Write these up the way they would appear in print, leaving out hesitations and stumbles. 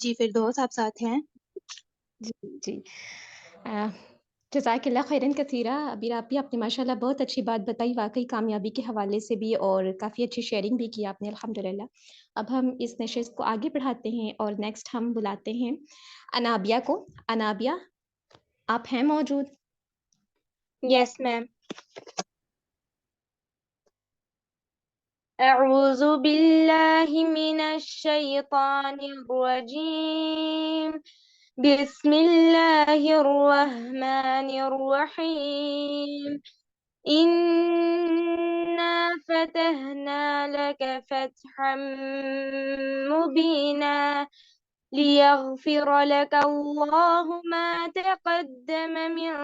جی فردوس آپ ساتھ ہیں؟ جی جی جزاک اللہ خیرن کثیرہ. ابھی آپ بھی آپ نے ماشاء اللہ بہت اچھی بات بتائی، واقعی کامیابی کے حوالے سے بھی، اور کافی اچھی شیئرنگ بھی کی آپ نے الحمدللہ. اب ہم اس نشست کو آگے بڑھاتے ہیں اور نیکسٹ ہم بلاتے ہیں انابیہ کو. انابیہ آپ ہیں موجود؟ یس میم. اعوذ باللہ من الشیطان الرجیم. بسم اللہ الرحمن الرحیم. إنا فتحنا لك فتحا مبينا ليغفر لك الله ما تقدم من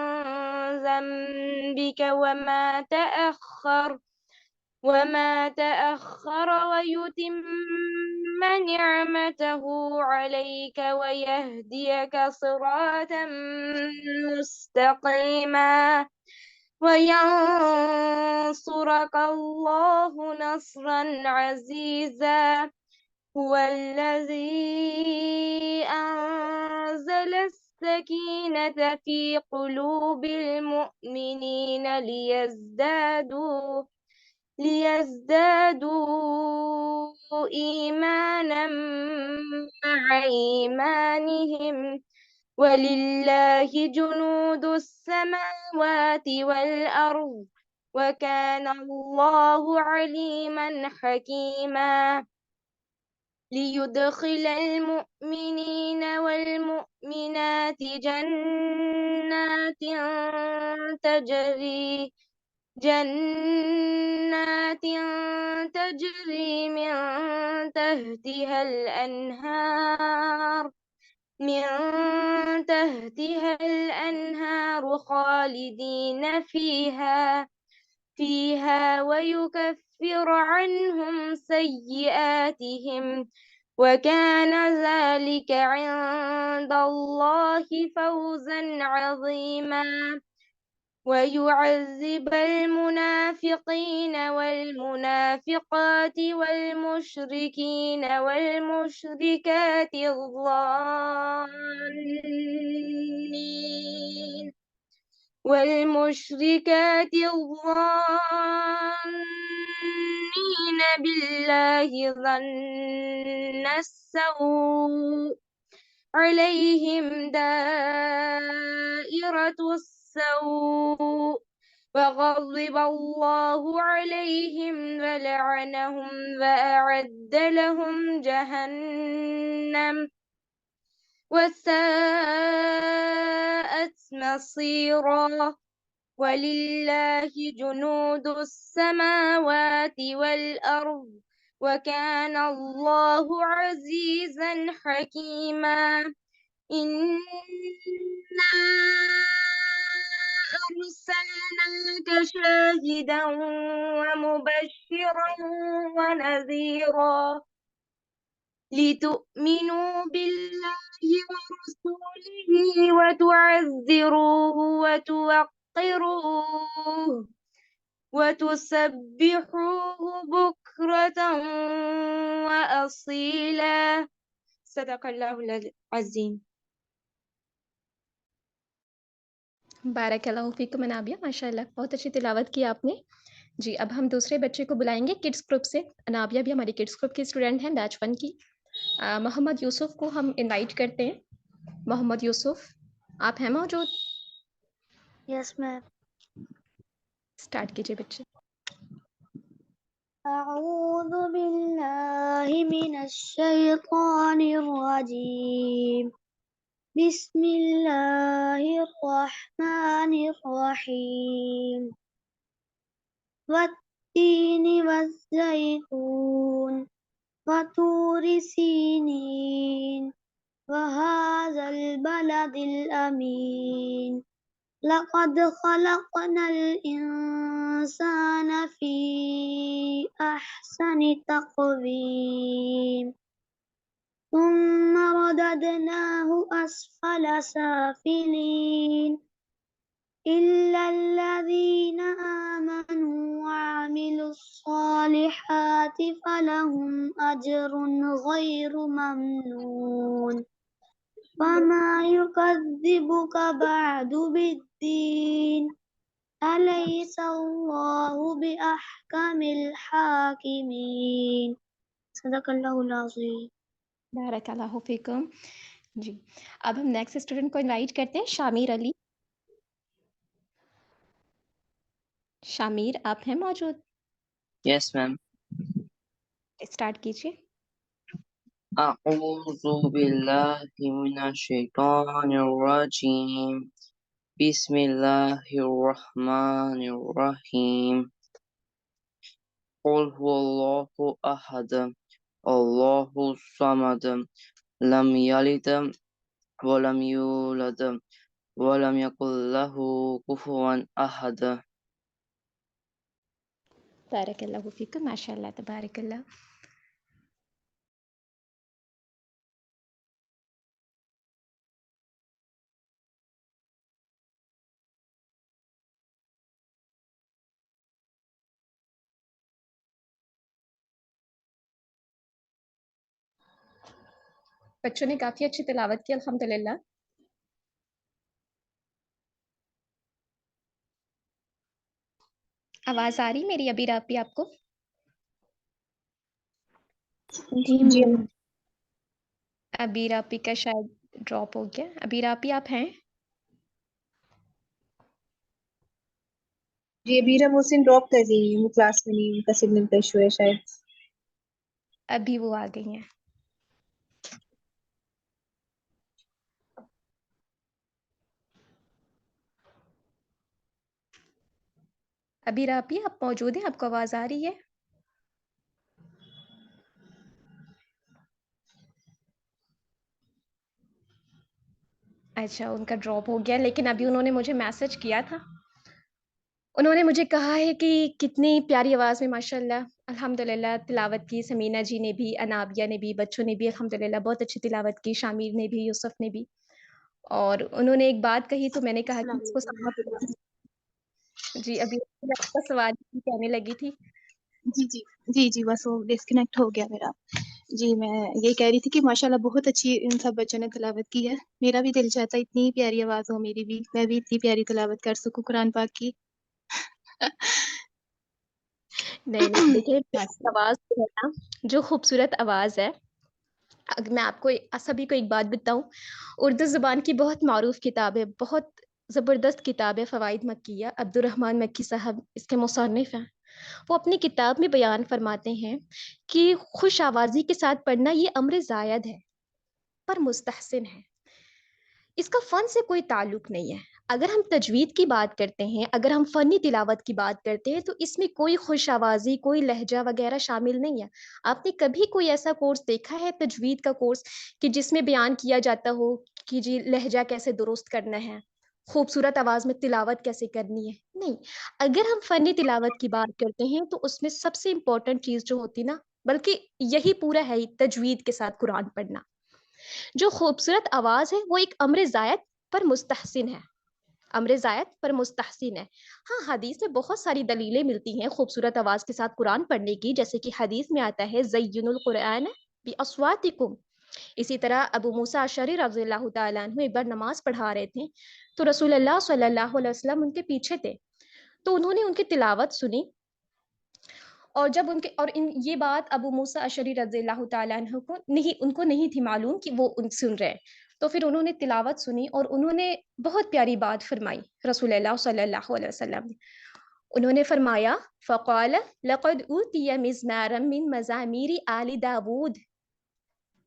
ذنبك وما تأخر ويتم نعمته عليك ويهديك صراطا مستقيما وينصرك الله نصرا عزيزا. هو الذي أنزل السكينة في قلوب المؤمنين ليزدادوا إيمانا مع إيمانهم ولله جنود السماوات والأرض وكان الله عليما حكيما. ليدخل المؤمنين والمؤمنات جنات تجري من تحتها الأنهار خالدين فيها ويكفر عنهم سيئاتهم وكان ذلك عند الله فوزا عظيما. ويعذب المنافقين والمنافقات والمشركين والمشركات الظانين بالله ظن السوء عليهم دائرة السوء وغضب الله عليهم ولعنهم وأعد لهم جهنم وساءت مصيرا. ولله جنود السماوات والأرض وكان الله عزيزا حكيما. إنا أرسلناك شاهدا ومبشرا ونذيرا لتؤمنوا بالله ورسوله وتعزروه وتوقروه وتسبحوه بكرة وأصيلا. صدق اللہ العظیم. بارک اللہ فیکم انابیہ، ماشاء اللہ بہت اچھی تلاوت کی آپ نے. جی اب ہم دوسرے بچے کو بلائیں گے کڈس گروپ سے. انابیہ بھی ہماری کڈس گروپ کی اسٹوڈنٹ ہیں، بیچ 1 کی. محمد یوسف کو ہم انوائٹ کرتے ہیں. محمد یوسف آپ ہیں موجود؟ یس میم. اسٹارٹ کیجیے بچے. اعوذ باللہ من الشیطان الرجیم. بسم اللہ الرحمن الرحیم. والتین والزیتون وطور سینین وهذا البلد الأمين. لقد خلقنا الإنسان في أحسن تقويم ثم رددناه أسفل سافلين إلا الذين آمنوا وعملوا الصالحات فلهم أجر غير ممنون وما يكذبك بعد بالدين أليس الله بأحكم الحاكمين صدق اللہ العظیم. بارک اللہ فیکم. جی اب ہم نیکسٹ اسٹوڈنٹ کو انوائٹ کرتے ہیں، شامیر علی. شامیر آپ ہیں موجود؟ یس میم. اسٹارٹ کیجیے. اعوذ باللہ من الشیطان الرجیم. بسم اللہ الرحمن الرحیم. قل هو اللہ احد اللہ الصمد لم یلد ولم یولد ولم یکن له کفوا احد. بارک اللہ فیکم، ماشاء اللہ تبارک اللہ. بچوں نے کافی اچھی تلاوت کی الحمدللہ. آواز آ رہی میری ابھی رابی آپ کو؟ جی ابھی رابی کا شاید ڈراپ ہو گیا. ابھی رابی آپ ہیں؟ جی ابیرہ محسن ڈراپ کر رہی ہیں، وہ کلاس میں نہیں، ان کا سگنل کا ایشو ہے شاید. ابھی وہ آ گئی ہیں. ابھی رابی آپ موجود ہیں؟ آپ کو آواز آ رہی ہے؟ اچھا ان کا ڈراپ ہو گیا، لیکن ابھی انہوں نے مجھے میسج کیا تھا. انہوں نے مجھے کہا ہے کہ کتنی پیاری آواز میں ماشاءاللہ الحمدللہ تلاوت کی. سمینہ جی نے بھی، انابیہ نے بھی، بچوں نے بھی الحمدللہ بہت اچھی تلاوت کی. شامیر نے بھی، یوسف نے بھی. اور انہوں نے ایک بات کہی تو میں نے کہا کہ اس کو سمجھ. جی ابھی کا سوال کہنے لگی تھی. جی بس وہ ڈسکنیکٹ ہو گیا میرا. جی میں یہ کہہ رہی تھی کہ ماشاءاللہ بہت اچھی ان سب بچوں نے تلاوت کی ہے. میرا بھی دل چاہتا ہے اتنی پیاری آواز ہو میری بھی، میں بھی اتنی پیاری تلاوت کر سکوں قرآن پاک کی. نہیں دیکھیے آواز جو ہے نا، جو خوبصورت آواز ہے. اگر میں آپ کو سبھی کو ایک بات بتاؤں، اردو زبان کی بہت معروف کتاب ہے، بہت زبردست کتاب ہے فوائد مکیہ. عبد الرحمن مکی صاحب اس کے مصنف ہیں. وہ اپنی کتاب میں بیان فرماتے ہیں کہ خوش آوازی کے ساتھ پڑھنا یہ امر زائد ہے پر مستحسن ہے. اس کا فن سے کوئی تعلق نہیں ہے. اگر ہم تجوید کی بات کرتے ہیں، اگر ہم فنی تلاوت کی بات کرتے ہیں، تو اس میں کوئی خوش آوازی، کوئی لہجہ وغیرہ شامل نہیں ہے. آپ نے کبھی کوئی ایسا کورس دیکھا ہے تجوید کا کورس کہ جس میں بیان کیا جاتا ہو کہ جی لہجہ کیسے درست کرنا ہے، خوبصورت آواز میں تلاوت کیسے کرنی ہے؟ نہیں. اگر ہم فنی تلاوت کی بات کرتے ہیں تو اس میں سب سے امپورٹنٹ چیز جو ہوتی نا، بلکہ یہی پورا ہے تجوید کے ساتھ قرآن پڑھنا. جو خوبصورت آواز ہے وہ ایک امر زائد پر مستحسن ہے. امر زائد پر مستحسن ہے. ہاں حدیث میں بہت ساری دلیلیں ملتی ہیں خوبصورت آواز کے ساتھ قرآن پڑھنے کی، جیسے کہ حدیث میں آتا ہے زین القرآن باصواتکم. اسی طرح ابو موسیٰ اشعری رضی اللہ تعالیٰ عنہ ایک بار نماز پڑھا رہے تھے تو رسول اللہ صلی اللہ علیہ وسلم ان کے پیچھے تھے، تو انہوں نے ان کی تلاوت سنی. اور جب یہ بات ابو موسیٰ اشعری رضی اللہ تعالیٰ عنہ کو نہیں تھی معلوم کہ وہ ان سن رہے. تو پھر انہوں نے تلاوت سنی اور انہوں نے بہت پیاری بات فرمائی رسول اللہ صلی اللہ علیہ وسلم نے. انہوں نے فرمایا فقال لقد اوتی مزمارا من مزامیر آل داود،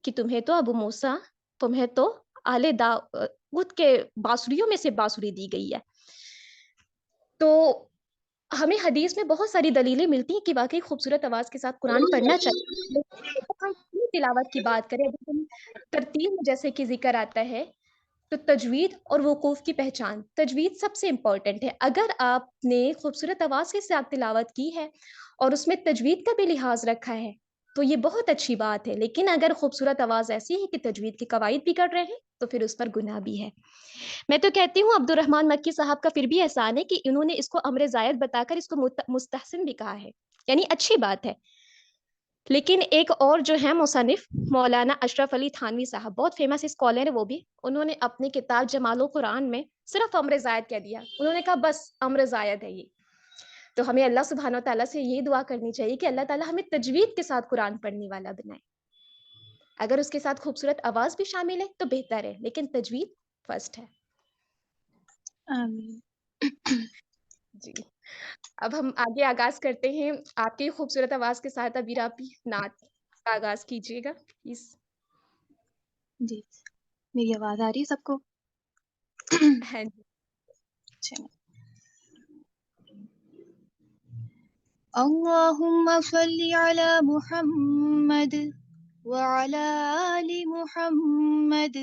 کہ تمہیں تو ابو موسیٰ، تمہیں تو آل داود کے بانسریوں میں سے بانسری دی گئی ہے. تو ہمیں حدیث میں بہت ساری دلیلیں ملتی ہیں کہ واقعی خوبصورت آواز کے ساتھ قرآن پڑھنا چاہیے. ہم تلاوت کی بات کریں، ابھی ہم ترتیل جیسے کہ ذکر آتا ہے، تو تجوید اور وقوف کی پہچان. تجوید سب سے امپورٹنٹ ہے. اگر آپ نے خوبصورت آواز کے ساتھ تلاوت کی ہے اور اس میں تجوید کا بھی لحاظ رکھا ہے تو یہ بہت اچھی بات ہے. لیکن اگر خوبصورت آواز ایسی ہے کہ تجوید کے قواعد بھی کر رہے ہیں تو پھر اس پر گناہ بھی ہے. میں تو کہتی ہوں عبد الرحمن مکی صاحب کا پھر بھی احسان ہے کہ انہوں نے اس کو امر زائد بتا کر اس کو مستحسن بھی کہا ہے، یعنی اچھی بات ہے. لیکن ایک اور جو ہے مصنف مولانا اشرف علی تھانوی صاحب، بہت فیمس اسکالر ہے وہ بھی، انہوں نے اپنی کتاب جمال القرآن میں صرف امر زائد کہہ دیا. انہوں نے کہا بس امر زائد ہے یہ. تو ہمیں اللہ سبحانہ و تعالیٰ سے یہ دعا کرنی چاہیے کہ اللہ تعالیٰ ہمیں تجوید کے ساتھ قرآن پڑھنے والا بنائے. اگر اس کے ساتھ خوبصورت آواز بھی شامل ہے تو بہتر ہے، لیکن تجوید فرسٹ ہے. آمین. جی اب ہم آگے آغاز کرتے ہیں. آپ کی خوبصورت آواز کے ساتھ ابھی آپ نعت کا آغاز کیجیے گا پلیز. جی میری آواز آ رہی ہے سب کو؟ ہاں جی. چلیں. اللهم صل على محمد وعلى آل محمد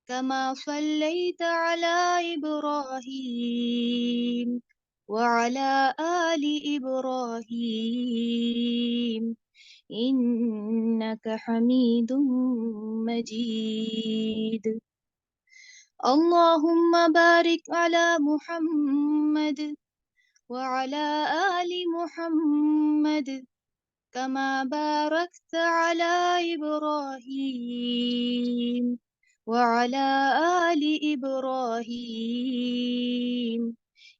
كما صليت على إبراهيم وعلى آل إبراهيم إنك حميد مجيد. اللهم بارك على محمد وعلى آل محمد كما باركت على إبراهيم وعلى آل إبراهيم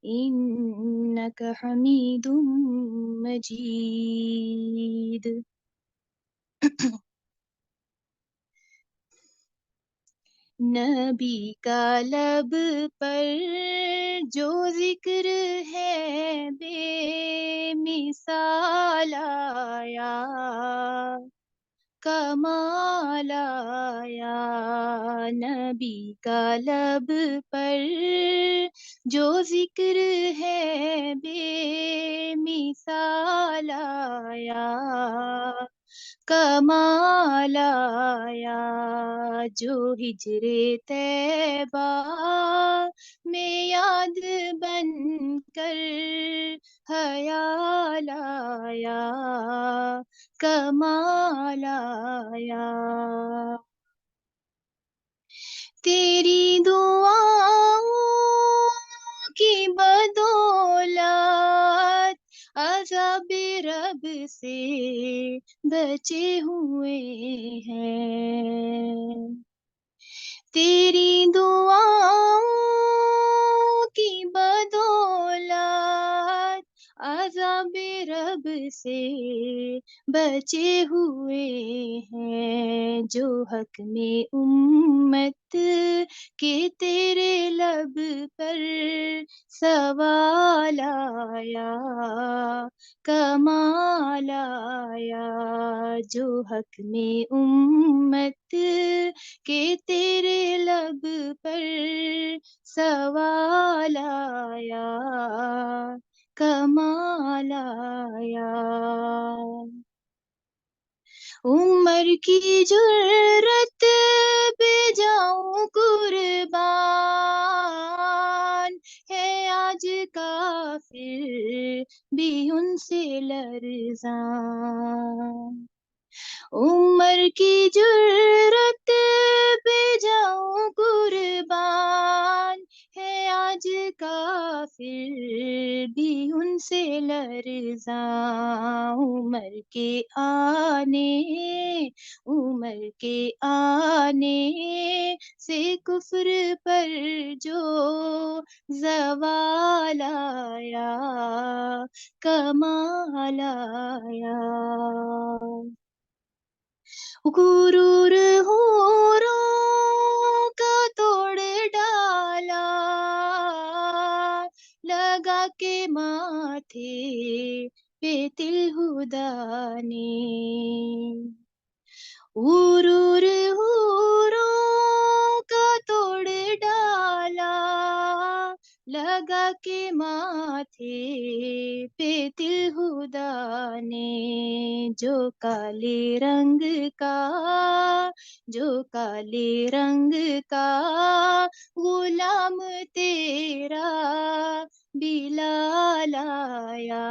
إنك حميد مجيد. نبی کا لب پر جو ذکر ہے بے مثال آیا، کمال آیا. نبی کا لب پر جو ذکر ہے بے مثال آیا، کمال آیا. جو ہجر طیبہ میں یاد بن کر خیال آیا، کمال آیا. تیری دعاؤں کی بدولت عذاب رب سے بچے ہوئے ہیں. تیری دعاؤں کی بدولت عذاب رب سے بچے ہوئے ہیں. جو حق میں امت کے تیرے لب پر سوال آیا، کمال آیا. جو حق میں امت کہ تیرے لب پر سوال آیا، کمال آیا. عمر کی جرت پہ جاؤں قربان، ہے آج کافر بھی ان سے لرزاں. عمر کی جرت پہ جاؤں قربان، ہے آج کافر بھی ان سے لرزاں. عمر کے آنے سے کفر پر جو زوال آیا، کمال آیا. غرور حوروں کا توڑ ڈالا، لگا کے ماتھے پہ تل ہدا نے. غرور حوروں کا توڑ ڈالا، لگا کے ماتھے پہ تل ہدا نے. جو کالے رنگ کا غلام تیرا بلال آیا،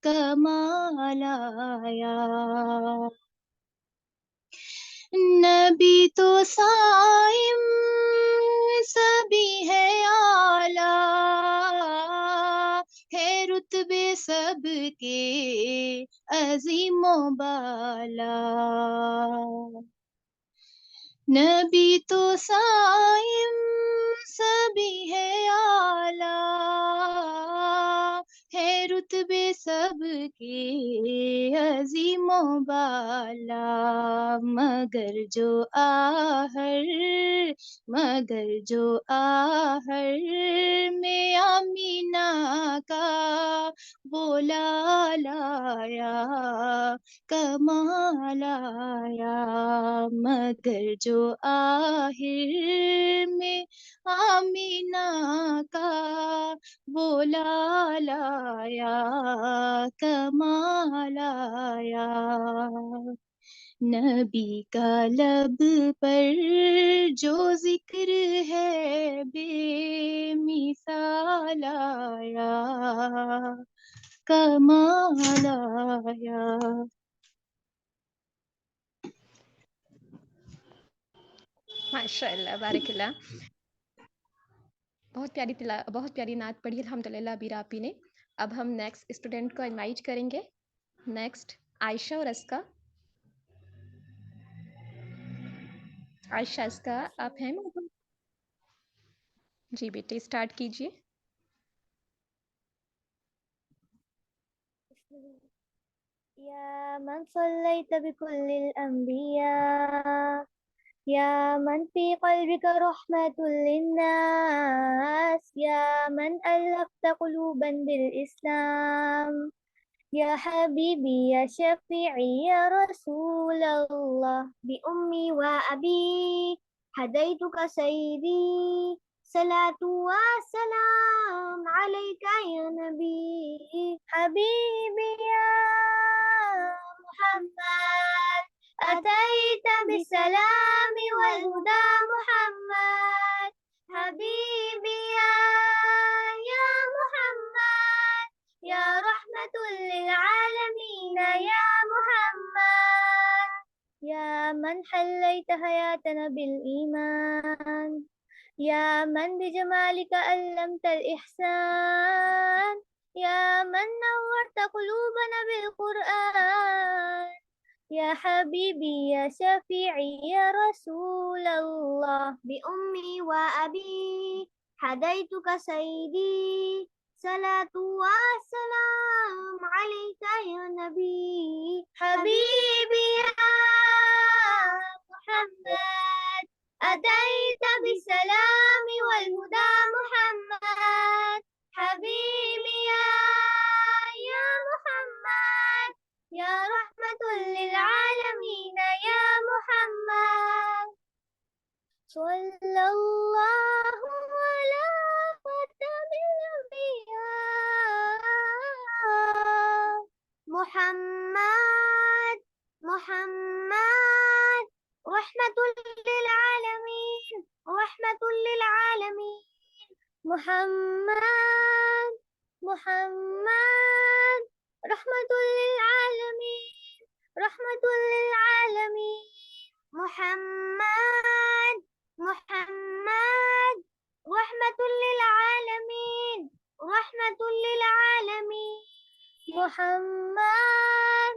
کمال آیا. نبی تو صائم سبھی ہے اعلیٰ، ہے رتبے سب کے عظیم و بالا، نبی تو سائم سبھی ہے اعلیٰ، ہے رتبے سب کے عظیم و بالا، مگر جو آہر میں آمینہ کا وہ لایا کمال آیا، مگر جو آخر میں آمینہ کا وہ لایا کمال آیا، نبی کا لب پر جو ذکر ہے بے مثال آیا کمال آیا۔ ماشاء اللہ، بارک اللہ، بہت پیاری نعت پڑھی الحمدللہ ابھی رافی نے۔ اب ہم نیکسٹ اسٹوڈنٹ کو انوائٹ کریں گے، نیکسٹ عائشہ اور اسکا۔ عائشہ، اسکا، آپ ہیں موجود؟ جی بیٹے اسٹارٹ کیجیے۔ يا من صليت بكل الأنبياء، يا من في قلبك رحمة للناس، يا من ألفت قلوبا بالإسلام، يا حبيبي يا شفيعي يا رسول الله، بأمي وأبي هديتك سيدي، صلاة وسلام عليك يا نبي، حبيبي يا محمد، أتيت بالسلام والهدى محمد، حبيبي يا محمد، يا رحمة للعالمين يا محمد، يا من حليت حياتنا بالإيمان، يا من بجمالك ألمت الإحسان، يا من نورت قلوبنا بالقرآن، يا حبيبي يا شفيعي يا رسول الله، بأمي وأبي هديتك سيدي، صلاة والسلام عليك يا نبي، حبيبي يا محمد، أتيت بالسلام والهدى محمد، حبيبي يا محمد، يا رحمة للعالمين يا محمد، صلى الله على خاتم الأنبياء، محمد رحمة للعالمين، رحمة للعالمين، محمد رحمة للعالمين، رحمة للعالمين، محمد رحمة للعالمين، رحمة للعالمين، محمد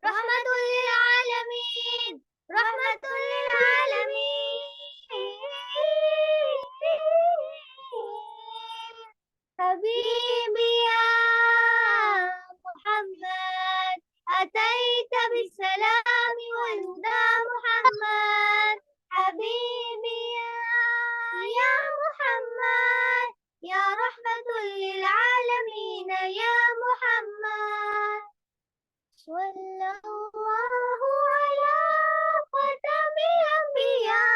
رحمة للعالمين، رحمة للعالمين، حبيبي يا محمد، أتيت بالسلام والهدى محمد، حبيبي يا محمد، يا رحمة للعالمين يا محمد، صلى الله على خاتم الأنبياء.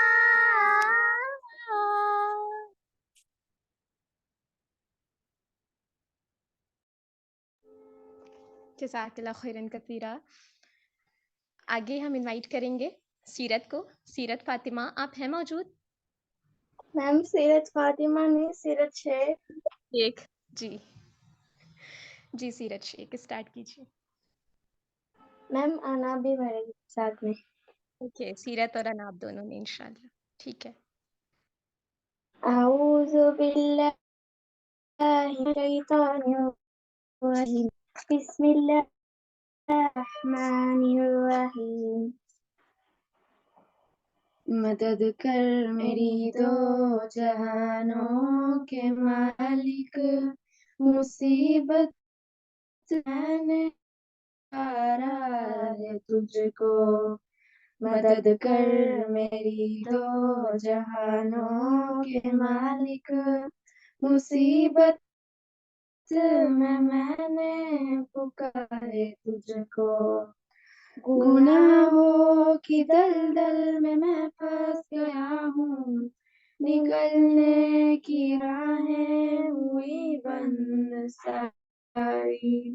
جزاک اللہ خیرن کثیرہ۔ آگے ہم انوائٹ کریں گے سیرت کو۔ سیرت فاطمہ، آپ ہیں موجود؟ میم سیرت فاطمہ نے سیرت شیخ. ایک جی سیرت شیخ اسٹارٹ کیجیے۔ میم آنا بھی بڑھے گی ساتھ میں. اوکے، سیرت اور اناب دونوں نے انشاءاللہ، ٹھیک ہے۔ اعوذ باللہ الشيطان الرجيم بسم الله الرحمن الرحیم مدد کر میری دو جہانوں کے مالک مصیبت میں نے پکارا ہے تجھ کو مدد کر میری دو جہانوں کے مالک مصیبت میں نے پکارے تجھ کو گناہوں کی دلدل میں پھنس گیا ہوں نکلنے کی راہیں ہوئی بند ساری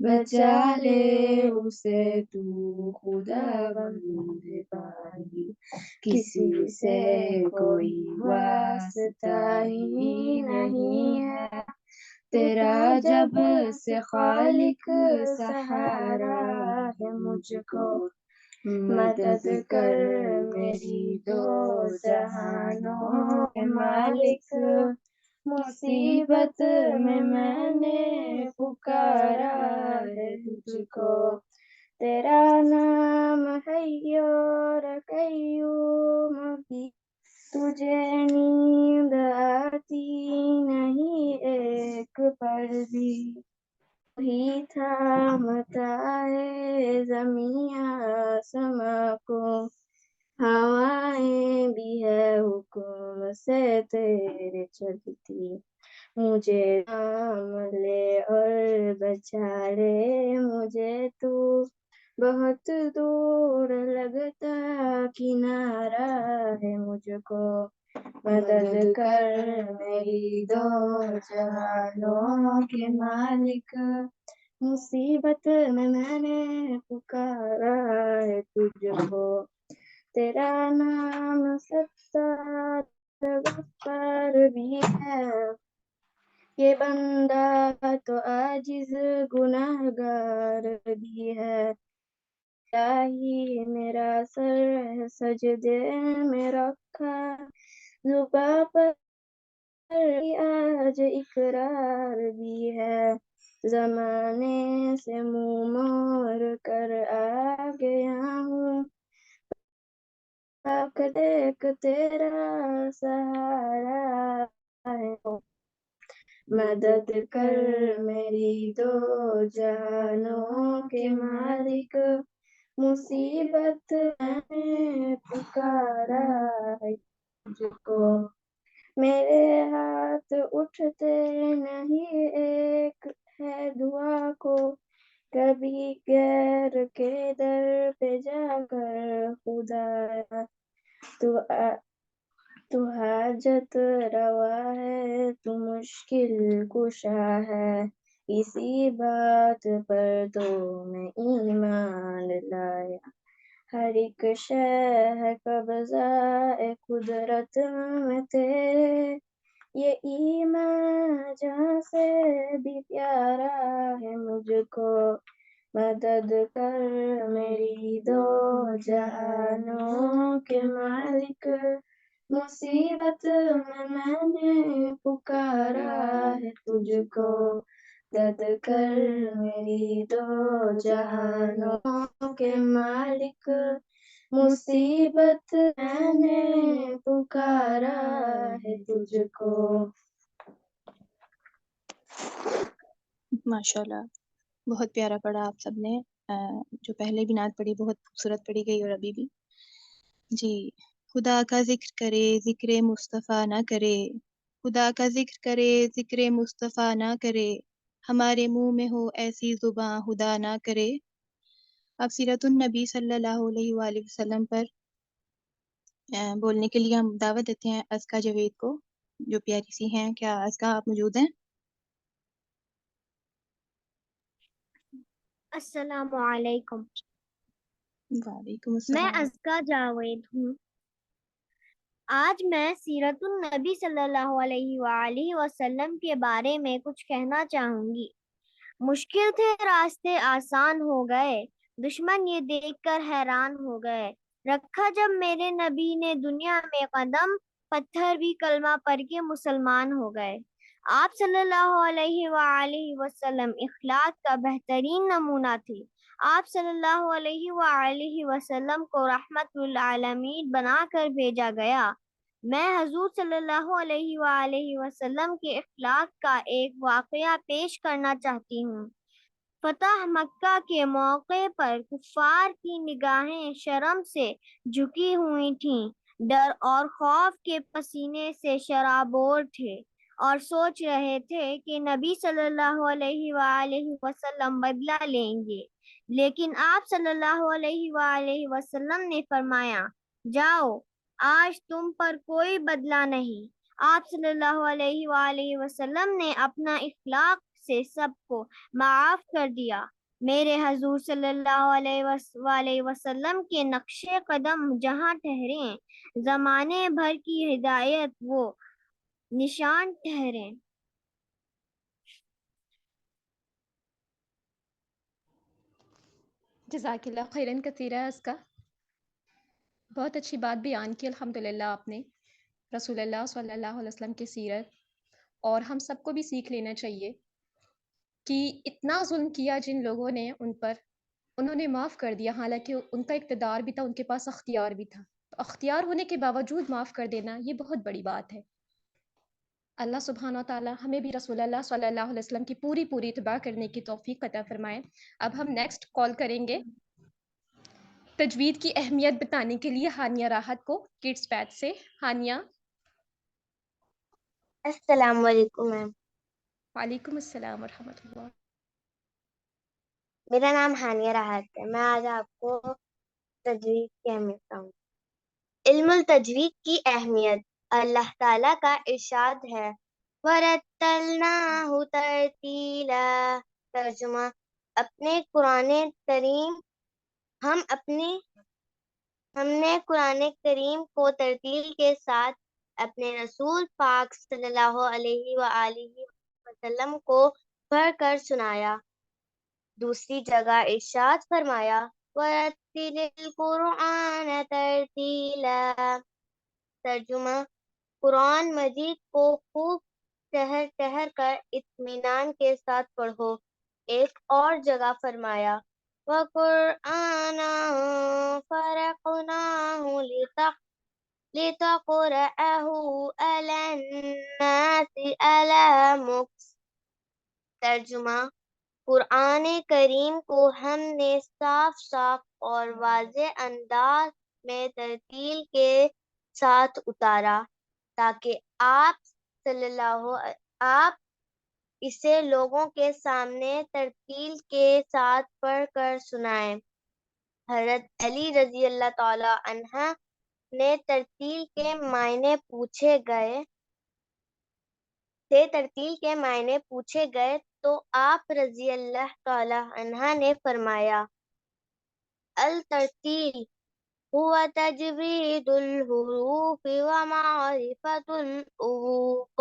بچا لے اسے تو خدا بند باری کسی سے کوئی واسطہ ہی نہیں ہے تیرا جب سے خالق سہارا ہے مجھ کو مدد کر میری دو جہانوں کے مالک مصیبت میں نے پکارا ہے تجھ کو تیرا نام حی اور قیوم بھی تجھے نیند آتی نہیں ایک پر بھی وہی تھامتا ہے زمین آسماں کو ہوائیں بھی ہے حکم سے تیرے چلتی مجھے تھام لے اور بچا لے مجھے تو بہت دور لگتا کنارہ ہے مجھ کو مدد کر میری دو جہانوں کے مالک مصیبت میں نے پکارا ہے تجھ کو تیرا نام ستار غفار بھی ہے یہ بندہ تو عاجز گناہگار بھی ہے الہی میرا سر ہے سجدے میں رکھا زباں پر آج اقرار بھی ہے زمانے سے منہ موڑ کر آ گیا ہوں دیکھ تیرا سہارا ہے مدد کر میری دو جہانوں کے مالک مصیبت میں پکارا ہے تجھ کو میرے ہاتھ اٹھتے نہیں ایک ہے دعا کو کبھی غیر کے در پہ جا کر خدایا تو حاجت روا ہے تو مشکل کشا ہے اسی بات پر تو میں ایمان لایا ہر ایک شے ہے قبضہ قدرت میں تیرے یہ ایمان جہاں سے بھی پیارا ہے مجھ کو مدد کر میری دو جہانوں کے مالک مصیبت میں نے پکارا ہے تجھ کو مدد کر میری دو جہانوں کے مالک مصیبت میں نے پکارا ہے تجھ کو ماشاءاللہ بہت پیارا پڑھا آپ سب نے جو پہلے بھی نعت پڑھی بہت خوبصورت پڑھی گئی اور ابھی بھی جی خدا کا ذکر کرے ذکر مصطفیٰ نہ کرے خدا کا ذکر کرے ذکر مصطفیٰ نہ کرے ہمارے منہ میں ہو ایسی زباں خدا نہ کرے اب سیرت النبی صلی اللہ علیہ وآلہ وسلم پر بولنے کے لیے ہم دعوت دیتے ہیں ازکا جاوید کو جو پیاری سی ہیں کیا ازکا آپ موجود ہیں السلام علیکم وعلیکم میں السلام ازکا جاوید ہوں آج میں سیرت النبی صلی اللہ علیہ وآلہ وسلم کے بارے میں کچھ کہنا چاہوں گی مشکل تھے راستے آسان ہو گئے دشمن یہ دیکھ کر حیران ہو گئے رکھا جب میرے نبی نے دنیا میں قدم، پتھر بھی کلمہ پڑھ کے مسلمان ہو گئے۔ آپ صلی اللہ علیہ وآلہ وسلم اخلاق کا بہترین نمونہ تھے۔ آپ صلی اللہ علیہ وآلہ وسلم کو رحمت للعالمین بنا کر بھیجا گیا۔ میں حضور صلی اللہ علیہ وآلہ وسلم کے اخلاق کا ایک واقعہ پیش کرنا چاہتی ہوں۔ فتح مکہ کے موقع پر کفار کی نگاہیں شرم سے جھکی ہوئی تھیں، ڈر اور خوف کے پسینے سے شرابور تھے اور سوچ رہے تھے کہ نبی صلی اللہ علیہ وآلہ وسلم بدلہ لیں گے، لیکن آپ صلی اللہ علیہ وآلہ وسلم نے فرمایا، جاؤ، آج تم پر کوئی بدلہ نہیں۔ آپ صلی اللہ علیہ وآلہ وسلم نے اپنا اخلاق سے سب کو معاف کر دیا۔ میرے حضور صلی اللہ علیہ وسلم کے نقش قدم جہاں ٹھہریں، زمانے بھر کی ہدایت وہ نشان ٹھہریں۔ جزاک اللہ خیراً کثیرا اس کا بہت اچھی بات بیان کی الحمدللہ آپ نے رسول اللہ صلی اللہ علیہ وسلم کی سیرت، اور ہم سب کو بھی سیکھ لینا چاہیے کہ اتنا ظلم کیا جن لوگوں نے ان پر، انہوں نے معاف کر دیا، حالانکہ ان کا اقتدار بھی تھا، ان کے پاس اختیار بھی تھا، تو اختیار ہونے کے باوجود معاف کر دینا یہ بہت بڑی بات ہے۔ اللہ سبحانہ و تعالیٰ ہمیں بھی رسول اللہ صلی اللہ علیہ وسلم کی پوری اتباع کرنے کی توفیق عطا فرمائے۔ اب ہم نیکسٹ کال کریں گے تجوید کی اہمیت بتانے کے لیے ہانیہ راحت کو، کڈس پیٹ سے۔ ہانیہ۔ السلام علیکم میم، وعلیکم السلام ورحمۃ اللہ۔ میرا نام ہانیہ راحت ہے۔ میں آج آپ کو تجوید کی اہمیت بتاؤں گی۔ علم التجوید کی اہمیت، اللہ تعالیٰ کا ارشاد ہے وَرَتَّلْنَاهُ تَرْتِيلًا، ترجمہ، اپنے قرآن کریم ہم نے قرآن کریم کو ترتیل کے ساتھ اپنے رسول پاک صلی اللہ علیہ وآلہ وسلم کو پڑھ کر سنایا۔ دوسری جگہ ارشاد فرمایا وَرَتِّلِ الْقُرْآنَ تَرْتِيلًا، ترجمہ، قرآن مجید کو خوب ٹہر ٹہر کر اطمینان کے ساتھ پڑھو۔ ایک اور جگہ فرمایا وَقُرْآنًا فَرَقْنَاهُ لِتَقْرَأَهُ عَلَى النَّاسِ عَلَى مُكْثٍ، ترجمہ، قرآن کریم کو ہم نے صاف صاف اور واضح انداز میں ترتیل کے ساتھ اتارا تاکہ آپ اسے لوگوں کے سامنے ترتیل کے ساتھ پڑھ کر سنائیں۔ حضرت علی رضی اللہ تعالی عنہ نے ترتیل کے معنی پوچھے گئے تو آپ رضی اللہ تعالی عنہ نے فرمایا الترتیل هو تجوید الحروف ومعرفت العروق،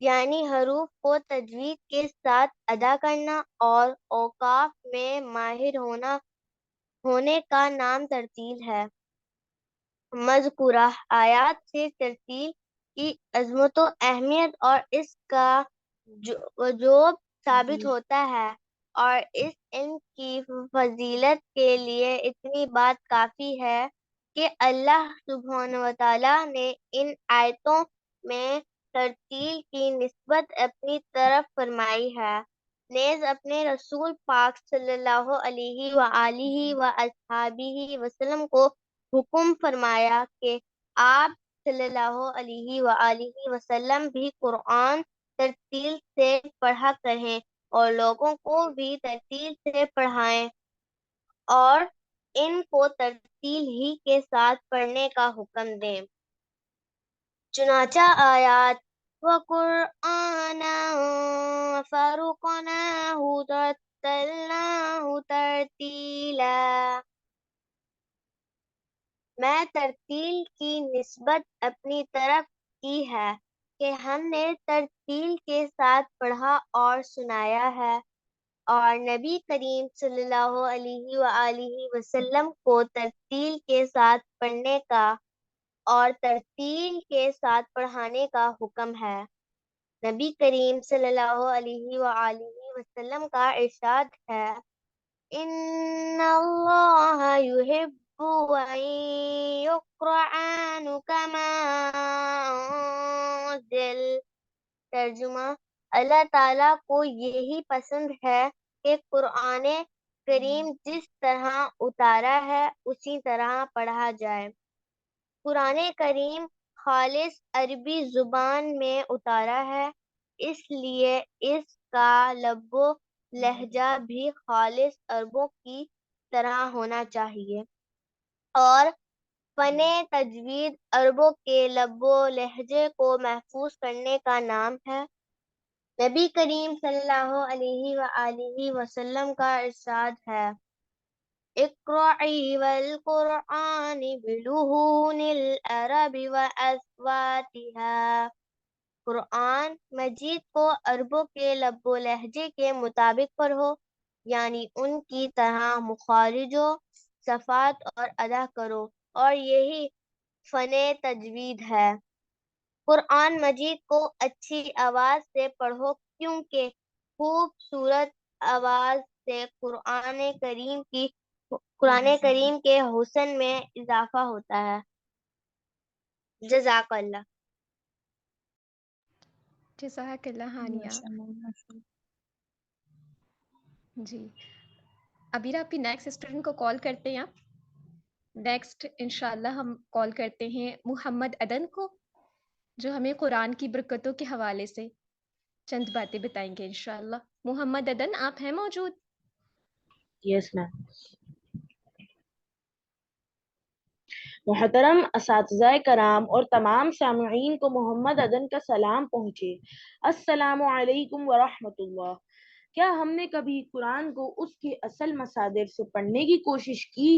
یعنی حروف کو تجوید کے ساتھ ادا کرنا اور اوقاف میں ماہر ہونے کا نام ترتیل ہے۔ مذکورہ آیات سے ترتیل کی عظمت و اہمیت اور اس کا وجوب ثابت ہوتا ہے، اور اس علم کی فضیلت کے لیے اتنی بات کافی ہے کہ اللہ سبحانہ وتعالی نے ان آیتوں میں ترتیل کی نسبت اپنی طرف فرمائی ہے، نیز اپنے رسول پاک صلی اللہ علیہ وآلہ وصحبہ وسلم کو حکم فرمایا کہ آپ صلی اللہ علیہ وآلہ وسلم بھی قرآن ترتیل سے پڑھا کریں اور لوگوں کو بھی ترتیل سے پڑھائیں اور ان کو ترتیل ہی کے ساتھ پڑھنے کا حکم دیں۔ چنانچہ آیات وَقُرْآنًا فَرَقْنَاهُ تَرْتِيلًا میں ترتیل کی نسبت اپنی طرف کی ہے کہ ہم نے ترتیل کے ساتھ پڑھا اور سنایا ہے، اور نبی کریم صلی اللہ علیہ وآلہ وسلم کو ترتیل کے ساتھ پڑھنے کا اور ترتیل کے ساتھ پڑھانے کا حکم ہے۔ نبی کریم صلی اللہ علیہ وآلہ وسلم کا ارشاد ہے، ان اللہ یحب ان یقرأ کما انزل۔ ترجمہ، اللہ تعالیٰ کو یہی پسند ہے کہ قرآن کریم جس طرح اتارا ہے اسی طرح پڑھا جائے۔ قرآن کریم خالص عربی زبان میں اتارا ہے، اس لیے اس کا لب و لہجہ بھی خالص عربوں کی طرح ہونا چاہیے، اور فن تجوید عربوں کے لب و لہجے کو محفوظ کرنے کا نام ہے۔ نبی کریم صلی اللہ علیہ وآلہ وسلم کا ارشاد ہے، اقرأی والقرآن بلحون العرب واصواتها۔ قرآن مجید کو عربوں کے لب و لہجے کے مطابق پڑھو، یعنی ان کی طرح مخارج و صفات اور ادا کرو، اور یہی فن تجوید ہے۔ قرآن مجید کو اچھی آواز سے پڑھو، کیونکہ خوبصورت آواز سے قرآن کریم کے حسن میں اضافہ ہوتا ہے۔ جزاک اللہ۔ جزاک اللہ ہانیہ۔ ماشاءاللہ، ماشاءاللہ۔ جی ابیرہ، آپ کی نیکسٹ اسٹوڈنٹ کو کال کرتے ہیں آپ۔ نیکسٹ انشاءاللہ ہم کال کرتے ہیں محمد عدن کو، جو ہمیں قرآن کی برکتوں کے حوالے سے چند باتیں بتائیں گے انشاءاللہ۔ محمد عدن، آپ ہیں موجود؟ یس میم۔ محترم اساتذہ کرام اور تمام سامعین کو محمد عدن کا سلام پہنچے۔ السلام علیکم ورحمۃ اللہ۔ کیا ہم نے کبھی قرآن کو اس کے اصل مصادر سے پڑھنے کی کوشش کی؟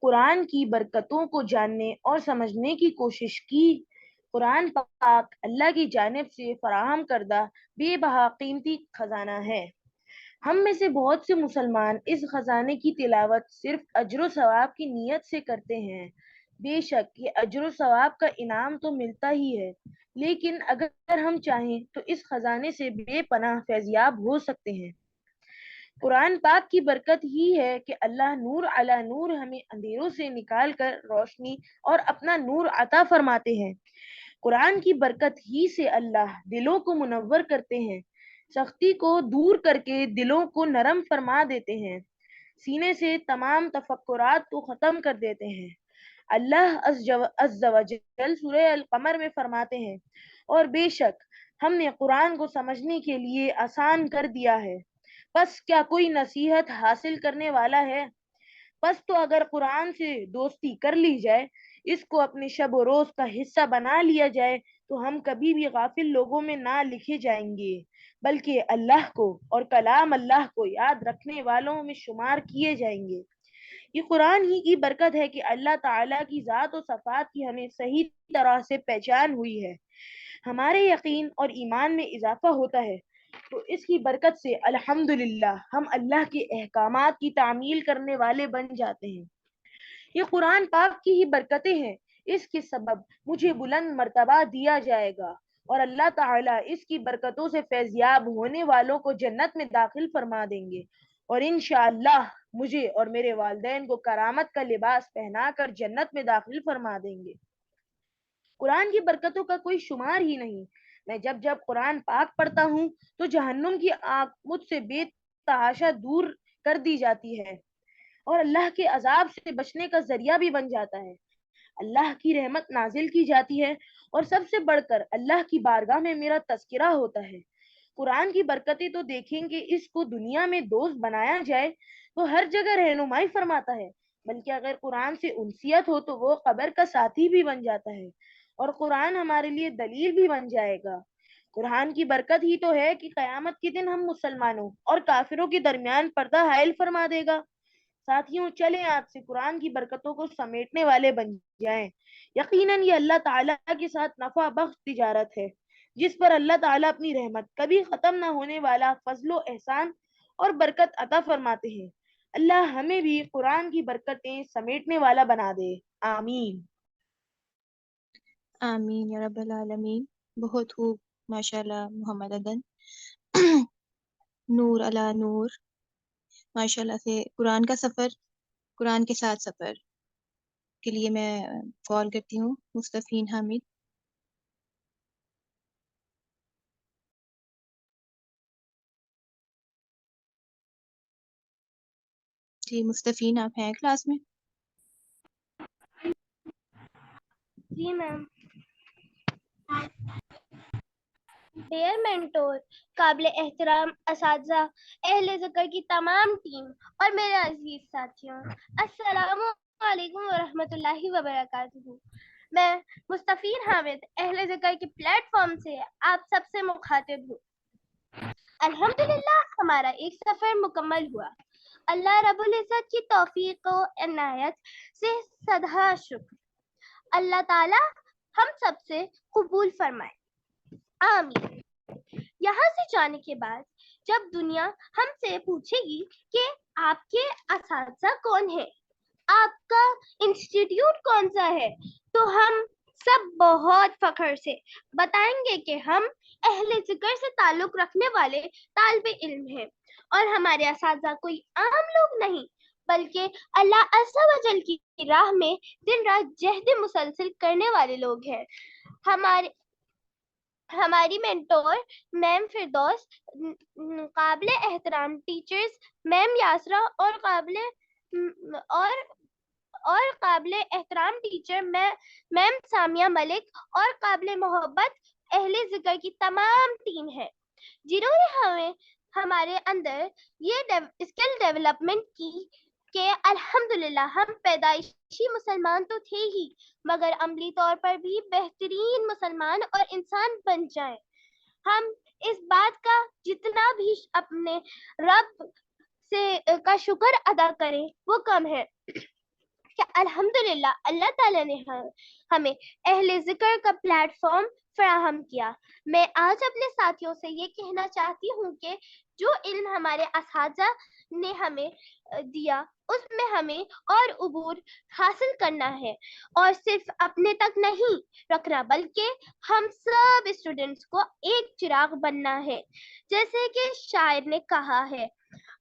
قرآن کی برکتوں کو جاننے اور سمجھنے کی کوشش کی؟ قرآن پاک اللہ کی جانب سے فراہم کردہ بے بہا قیمتی خزانہ ہے۔ ہم میں سے بہت سے مسلمان اس خزانے کی تلاوت صرف اجر و ثواب کی نیت سے کرتے ہیں۔ بے شک یہ اجر و ثواب کا انعام تو ملتا ہی ہے، لیکن اگر ہم چاہیں تو اس خزانے سے بے پناہ فیضیاب ہو سکتے ہیں۔ قرآن پاک کی برکت ہی ہے کہ اللہ نور علی نور ہمیں اندھیروں سے نکال کر روشنی اور اپنا نور عطا فرماتے ہیں۔ قرآن کی برکت ہی سے اللہ دلوں کو منور کرتے ہیں، سختی کو دور کر کے دلوں کو نرم فرما دیتے ہیں، سینے سے تمام تفکرات کو ختم کر دیتے ہیں۔ اللہ عز و جل سورہ القمر میں فرماتے ہیں، اور بے شک ہم نے قرآن کو سمجھنے کے لیے آسان کر دیا ہے۔ پس کیا کوئی نصیحت حاصل کرنے والا ہے؟ پس تو اگر قرآن سے دوستی کر لی جائے، اس کو اپنے شب و روز کا حصہ بنا لیا جائے، تو ہم کبھی بھی غافل لوگوں میں نہ لکھے جائیں گے، بلکہ اللہ کو اور کلام اللہ کو یاد رکھنے والوں میں شمار کیے جائیں گے۔ یہ قرآن ہی کی برکت ہے کہ اللہ تعالیٰ کی ذات و صفات کی ہمیں صحیح طرح سے پہچان ہوئی ہے، ہمارے یقین اور ایمان میں اضافہ ہوتا ہے، تو اس کی برکت سے الحمدللہ ہم اللہ کے احکامات کی تعمیل کرنے والے بن جاتے ہیں۔ یہ قرآن پاک کی ہی برکتیں ہیں، اس کے سبب مجھے بلند مرتبہ دیا جائے گا، اور اللہ تعالیٰ اس کی برکتوں سے فیضیاب ہونے والوں کو جنت میں داخل فرما دیں گے، اور انشاءاللہ مجھے اور میرے والدین کو کرامت کا لباس پہنا کر جنت میں داخل فرما دیں گے۔ قرآن کی برکتوں کا کوئی شمار ہی نہیں۔ میں جب جب قرآن پاک پڑھتا ہوں تو جہنم کی آگ مجھ سے بے تحاشا دور کر دی جاتی ہے، اور اللہ کے عذاب سے بچنے کا ذریعہ بھی بن جاتا ہے۔ اللہ کی رحمت نازل کی جاتی ہے، اور سب سے بڑھ کر اللہ کی بارگاہ میں میرا تذکرہ ہوتا ہے۔ قرآن کی برکتیں تو دیکھیں کہ اس کو دنیا میں دوست بنایا جائے تو ہر جگہ رہنمائی فرماتا ہے، بلکہ اگر قرآن سے انسیت ہو تو وہ قبر کا ساتھی بھی بن جاتا ہے، اور قرآن ہمارے لیے دلیل بھی بن جائے گا۔ قرآن کی برکت ہی تو ہے کہ قیامت کے دن ہم مسلمانوں اور کافروں کے درمیان پردہ حائل فرما دے گا۔ ساتھیوں، چلیں آج سے قرآن کی برکتوں کو سمیٹنے والے بن جائیں۔ یقیناً یہ اللہ تعالیٰ کے ساتھ نفع بخش تجارت ہے، جس پر اللہ تعالیٰ اپنی رحمت، کبھی ختم نہ ہونے والا فضل و احسان اور برکت عطا فرماتے ہیں۔ اللہ ہمیں بھی قرآن کی برکتیں سمیٹنے والا بنا دے، آمین۔ آمین یا رب العالمین۔ بہت خوب، ماشاءاللہ محمد عدن، نور علی نور، ماشاءاللہ سے قرآن کا سفر، قرآن کے ساتھ سفر کے لیے میں کال کرتی ہوں مستفین حامد۔ جی مستفین، آپ ہیں کلاس میں؟ جی میم۔ ڈیئر مینٹور، قابل احترام اساتذہ، اہل ذکر کی تمام ٹیم اور میرے عزیز ساتھیوں، السلام علیکم ورحمۃ اللہ وبرکاتہ۔ میں مستفین حامد اہل ذکر کی پلیٹ فارم سے آپ سب سے مخاطب ہوں۔ الحمدللہ ہمارا ایک سفر مکمل ہوا۔ اللہ رب العزت کی توفیق و عنایت سے سدا شکر۔ اللہ تعالی ہم سب سے قبول فرمائے، آمین۔ یہاں سے جانے کے بعد جب دنیا ہم سے پوچھے گی کہ آپ کے اساتذہ کون ہیں، آپ کا انسٹیٹیوٹ کون سا ہے، تو ہم سب بہت فخر سے بتائیں گے کہ ہم اہل ذکر سے تعلق رکھنے والے طالب علم ہیں، اور ہمارے اساتذہ کوئی عام لوگ نہیں بلکہ اللہ عز و جل کی راہ میں دن رات جہد مسلسل کرنے والے لوگ ہیں۔ ہماری مینٹور میم فردوس، قابل احترام ٹیچرز میم یاسرا اور قابل احترام ٹیچر میم سامیہ ملک اور قابل محبت اہل ذکر کی تمام ٹیم ہے، جنہوں نے ہمارے اندر یہ اسکل ڈیولپمنٹ کی کہ الحمدللہ ہم پیدائشی مسلمان تو تھے ہی مگر عملی طور پر بھی بہترین مسلمان اور انسان بن جائیں۔ ہم اس بات کا جتنا بھی اپنے رب سے کا شکر ادا کریں وہ کم ہے کہ الحمدللہ اللہ تعالیٰ نے ہمیں اہل ذکر کا پلیٹ فارم فراہم کیا۔ میں آج اپنے ساتھیوں سے یہ کہنا چاہتی ہوں کہ جو علم ہمارے اساتذہ نے ہمیں دیا اس میں ہمیں اور عبور حاصل کرنا ہے، اور صرف اپنے تک نہیں رکھنا بلکہ ہم سب اسٹوڈنٹس کو ایک چراغ بننا ہے۔ جیسے کہ شاعر نے کہا ہے،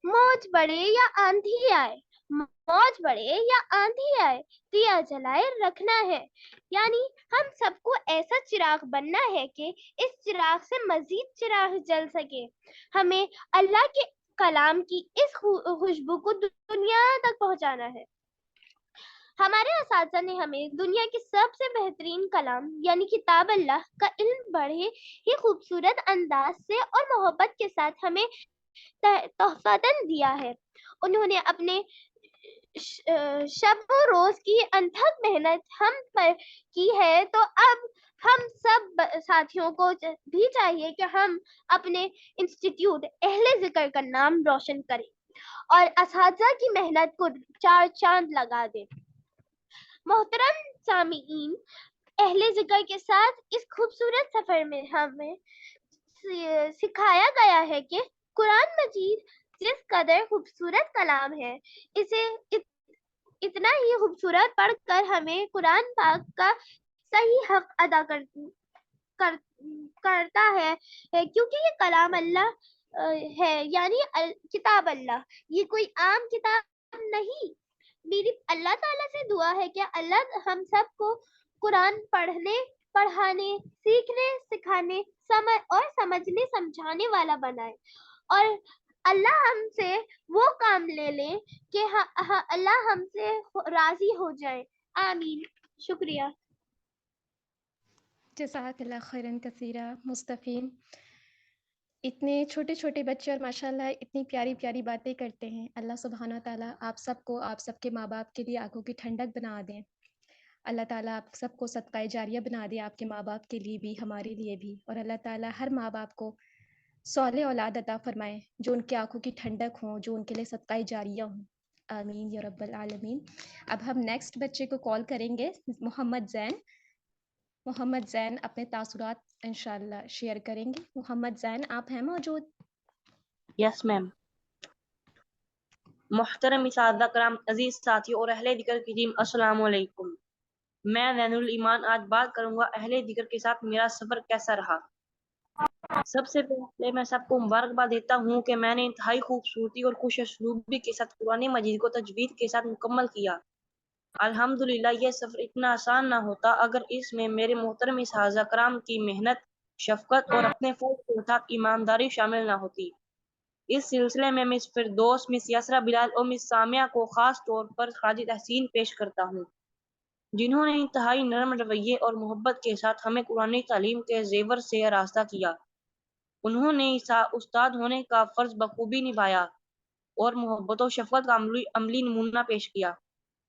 موج بڑھے یا آندھی آئے، موج بڑھے یا آندھی آئے، دیا جلائے رکھنا ہے۔ یعنی ہم سب کو ایسا چراغ بننا ہے کہ اس چراغ سے مزید چراغ جل سکے۔ ہمیں اللہ کے کلام کی اس خوشبو کو دنیا تک پہنچانا ہے۔ ہمارے اساتذہ نے ہمیں دنیا کے سب سے بہترین کلام یعنی کتاب اللہ کا علم بڑے ہی خوبصورت انداز سے اور محبت کے ساتھ ہمیں تحفتاً دیا ہے۔ انہوں نے اپنے شب و روز کی انتھک محنت ہم پر کی ہے، تو اب ہم سب ساتھیوں کو بھی چاہیے کہ ہم اپنے انسٹیٹیوٹ اہل ذکر کا نام روشن کریں اور اساتذہ کی محنت کو چار چاند لگا دیں۔ محترم سامعین، اہل ذکر کے ساتھ اس خوبصورت سفر میں ہمیں سکھایا گیا ہے کہ قرآن مجید جس قدر خوبصورت کلام ہے، اسے اتنا ہی خوبصورت پڑھ کر ہمیں قرآن پاک کا صحیح حق ادا کرتا ہے، کیونکہ یہ کلام اللہ ہے، یعنی کتاب اللہ، یہ کوئی عام کتاب نہیں۔ میری اللہ تعالیٰ سے دعا ہے کہ اللہ ہم سب کو قرآن پڑھنے، پڑھانے، سیکھنے، سکھانے اور سمجھنے سمجھانے والا بنائے، اور اللہ ہم سے وہ کام لے لیں کہ اللہ ہم سے راضی ہو جائے، آمین۔ شکریہ۔ جزاک اللہ خیراً کثیرہ مستفین۔ اتنے چھوٹے چھوٹے بچے اور ماشاءاللہ اتنی پیاری پیاری باتیں کرتے ہیں۔ اللہ سبحانہ تعالیٰ آپ سب کو، آپ سب کے ماں باپ کے لیے آنکھوں کی ٹھنڈک بنا دیں۔ اللہ تعالیٰ آپ سب کو صدقہ جاریہ بنا دے، آپ کے ماں باپ کے لیے بھی، ہمارے لیے بھی، اور اللہ تعالیٰ ہر ماں باپ کو صالح اولاد عطا فرمائے جو ان کی آنکھوں کی ٹھنڈک ہوں، جو ان کے لیے صدقہ جاریہ ہوں، آمین یا رب العالمین۔ اب ہم نیکسٹ بچے کو کال کریں گے، محمد زین۔ محمد زین اپنے تاثرات انشاءاللہ شیئر کریں گے۔ محمد زین، آپ ہیں موجود؟ یس میم۔ محترم اساتذہ کرام، عزیز ساتھیوں اور اہل ذکر کی ٹیم، السلام علیکم۔ میں زین الایمان آج بات کروں گا اہل ذکر کے ساتھ میرا سفر کیسا رہا۔ سب سے پہلے میں سب کو مبارکباد دیتا ہوں کہ میں نے انتہائی خوبصورتی اور خوش اسلوبی کے ساتھ قرآن مجید کو تجوید کے ساتھ مکمل کیا۔ الحمدللہ یہ سفر اتنا آسان نہ ہوتا اگر اس میں میرے محترم اساتذہ کرام کی محنت، شفقت اور اپنے فرض کے ساتھ ایمانداری شامل نہ ہوتی۔ اس سلسلے میں مس فردوس، مس یسرا بلال اور مس سامیہ کو خاص طور پر خراج تحسین پیش کرتا ہوں، جنہوں نے انتہائی نرم رویے اور محبت کے ساتھ ہمیں قرآنی تعلیم کے زیور سے آراستہ کیا۔ انہوں نے استاد ہونے کا فرض بخوبی نبھایا اور محبت و شفقت کا عملی نمونہ پیش کیا۔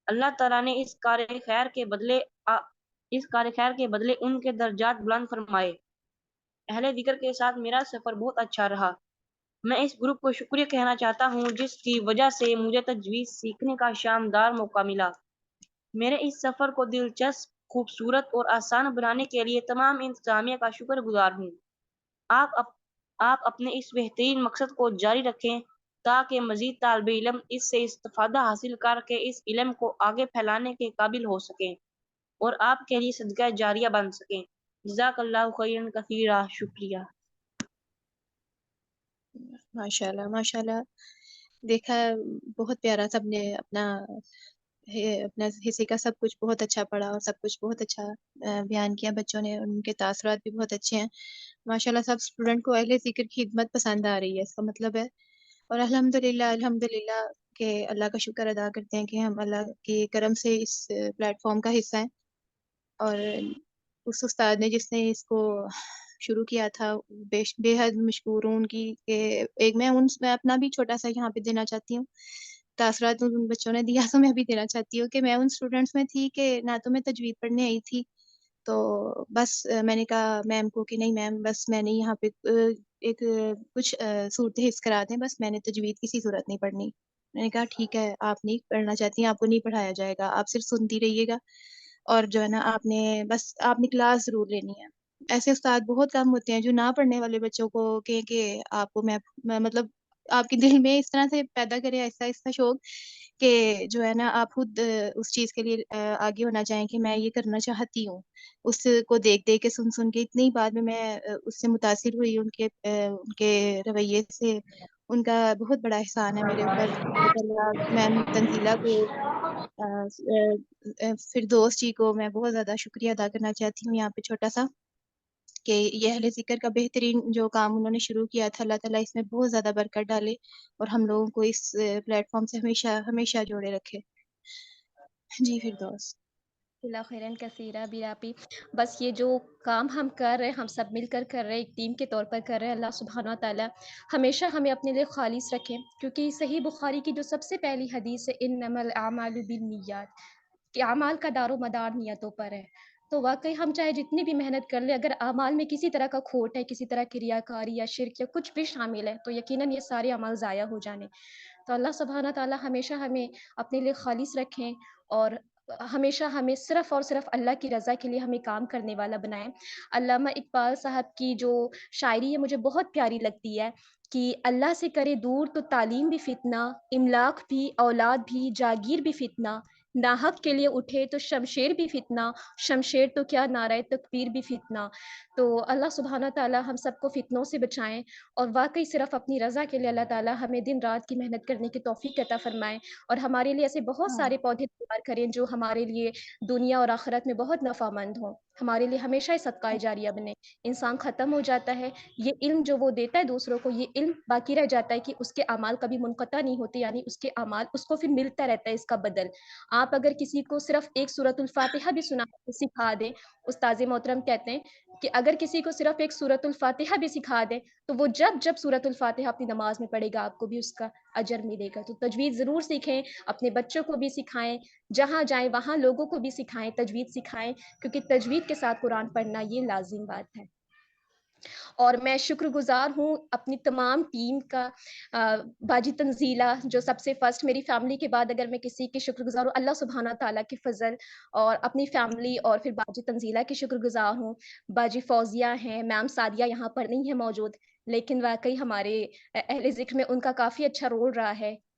اللہ تعالیٰ نے اس کار خیر کے بدلے ان کے درجات بلند فرمائے۔ اہل ذکر کے ساتھ میرا سفر بہت اچھا رہا۔ میں اس گروپ کو شکریہ کہنا چاہتا ہوں جس کی وجہ سے مجھے تجوید سیکھنے کا شاندار موقع ملا۔ میرے اس سفر کو دلچسپ، خوبصورت اور آسان بنانے کے لیے تمام انتظامیہ کا شکر گزار ہوں۔ آپ اپنے اس بہترین مقصد کو جاری رکھیں تاکہ مزید طالب علم اس سے استفادہ حاصل کر کے اس علم کو آگے پھیلانے کے قابل ہو سکیں اور آپ کے لیے صدقہ جاریہ بن سکیں۔ جزاک اللہ خیرا کثیرا۔ شکریہ۔ ماشاءاللہ ماشاءاللہ، دیکھا بہت پیارا، سب نے اپنا حصے کا سب کچھ بہت اچھا پڑھا اور سب کچھ بہت اچھا بیان کیا بچوں نے، ان کے تاثرات بھی بہت اچھے ہیں ماشاءاللہ۔ سب اسٹوڈنٹ کو اہل ذکر کی خدمت پسند آ رہی ہے، اس کا مطلب ہے، اور الحمدللہ کہ اللہ کا شکر ادا کرتے ہیں کہ ہم اللہ کے کرم سے اس پلیٹ فارم کا حصہ ہیں، اور اس استاد نے جس نے اس کو شروع کیا تھا بے حد مشکور ہوں ان کی، کہ ایک میں اپنا بھی چھوٹا سا یہاں پہ دینا چاہتی ہوں، تاثرات ان بچوں نے دیا تو میں بھی دینا چاہتی ہوں کہ میں ان اسٹوڈنٹس میں تھی کہ نہ تو میں تجوید پڑھنے آئی تھی، تو بس میں نے کہا میم کو کہ نہیں میم، بس میں نے یہاں پہ ایک کچھ صورت حفظ کرا دیں، بس میں نے تجوید کسی صورت نہیں پڑھنی۔ میں نے کہا ٹھیک ہے، آپ نہیں پڑھنا چاہتی ہیں، آپ کو نہیں پڑھایا جائے گا، آپ صرف سنتی رہیے گا، اور جو ہے نا آپ نے کلاس ضرور لینی ہے۔ ایسے استاد بہت کم ہوتے ہیں جو نہ پڑھنے والے بچوں کو کہ آپ کو میں مطلب آپ کے دل میں اس طرح سے پیدا کرے ایسا شوق کہ جو ہے نا آپ خود اس چیز کے لیے آگے ہونا چاہیں کہ میں یہ کرنا چاہتی ہوں۔ اس کو دیکھ کے سن کے اتنی بعد میں اس سے متاثر ہوئی، ان کے رویے سے، ان کا بہت بڑا احسان ہے میرے اوپر۔ اللہ تعالیٰ میم تنزیلہ کو، فردوس جی کو میں بہت زیادہ شکریہ ادا کرنا چاہتی ہوں یہاں پہ چھوٹا سا، کہ یہ اہل ذکر کا بہترین جو کام انہوں نے شروع کیا تھا، اللہ تعالیٰ اس میں بہت زیادہ برکت ڈالے اور ہم لوگوں کو اس پلیٹ فارم سے ہمیشہ جوڑے رکھے۔ جی فردوس۔ اللہ خیرن کثیرہ بیراپی۔ بس یہ جو کام ہم کر رہے ہیں، ہم سب مل کر کر رہے ہیں، ایک ٹیم کے طور پر کر رہے ہیں، اللہ سبحانہ تعالیٰ ہمیشہ ہمیں اپنے لیے خالص رکھیں، کیونکہ صحیح بخاری کی جو سب سے پہلی حدیث ہے انما الاعمال بالنیات، کہ اعمال کا دار و مدار نیتوں پر ہے، تو واقعی ہم چاہے جتنی بھی محنت کر لیں، اگر اعمال میں کسی طرح کا کھوٹ ہے، کسی طرح کی ریاکاری یا شرک یا کچھ بھی شامل ہے، تو یقیناً یہ سارے اعمال ضائع ہو جانے۔ تو اللہ سبحانہ تعالیٰ ہمیشہ ہمیں اپنے لیے خالص رکھیں اور ہمیشہ ہمیں صرف اور صرف اللہ کی رضا کے لیے ہمیں کام کرنے والا بنائیں۔ علامہ اقبال صاحب کی جو شاعری ہے مجھے بہت پیاری لگتی ہے کہ اللہ سے کرے دور تو تعلیم بھی فتنہ، املاک بھی، اولاد بھی، جاگیر بھی فتنہ، ناحق کے لیے اٹھے تو شمشیر بھی فتنہ، شمشیر تو کیا نعرہ تکبیر بھی فتنہ۔ تو اللہ سبحانہ تعالیٰ ہم سب کو فتنوں سے بچائیں، اور واقعی صرف اپنی رضا کے لیے اللہ تعالیٰ ہمیں دن رات کی محنت کرنے کی توفیق عطا فرمائیں، اور ہمارے لیے ایسے بہت سارے پودے تیار کریں جو ہمارے لیے دنیا اور آخرت میں بہت نفع مند ہوں، ہمارے لیے ہمیشہ صدقہ جاریہ بنے۔ انسان ختم ہو جاتا ہے، یہ علم جو وہ دیتا ہے دوسروں کو، یہ علم باقی رہ جاتا ہے کہ اس کے اعمال کبھی منقطع نہیں ہوتے، یعنی اس کے اعمال اس کو پھر ملتا رہتا ہے اس کا بدل۔ آپ اگر کسی کو صرف ایک سورۃ الفاتحہ بھی سکھا دیں، استاذ محترم کہتے ہیں کہ اگر کسی کو صرف ایک سورۃ الفاتحہ بھی سکھا دیں تو وہ جب سورۃ الفاتحہ اپنی نماز میں پڑھے گا آپ کو بھی اس کا اجر ملے گا۔ تو تجوید ضرور سیکھیں، اپنے بچوں کو بھی سکھائیں، جہاں جائیں وہاں لوگوں کو بھی سکھائیں، تجوید سکھائیں، کیونکہ تجوید کے ساتھ قرآن پڑھنا یہ لازم بات ہے۔ اور میں شکر گزار ہوں اپنی تمام ٹیم کا، باجی تنزیلہ جو سب سے فرسٹ میری فیملی کے بعد اگر میں کسی کی شکر گزار ہوں، اللہ سبحانہ تعالیٰ کے فضل، اور اپنی فیملی اور پھر باجی تنزیلہ کی شکر گزار ہوں۔ باجی فوزیہ ہیں، میم سعدیہ یہاں پر نہیں ہے موجود، لیکن واقعی ہمارے اہل ذکر میں ان کا کافی اچھا رول رہا ہے،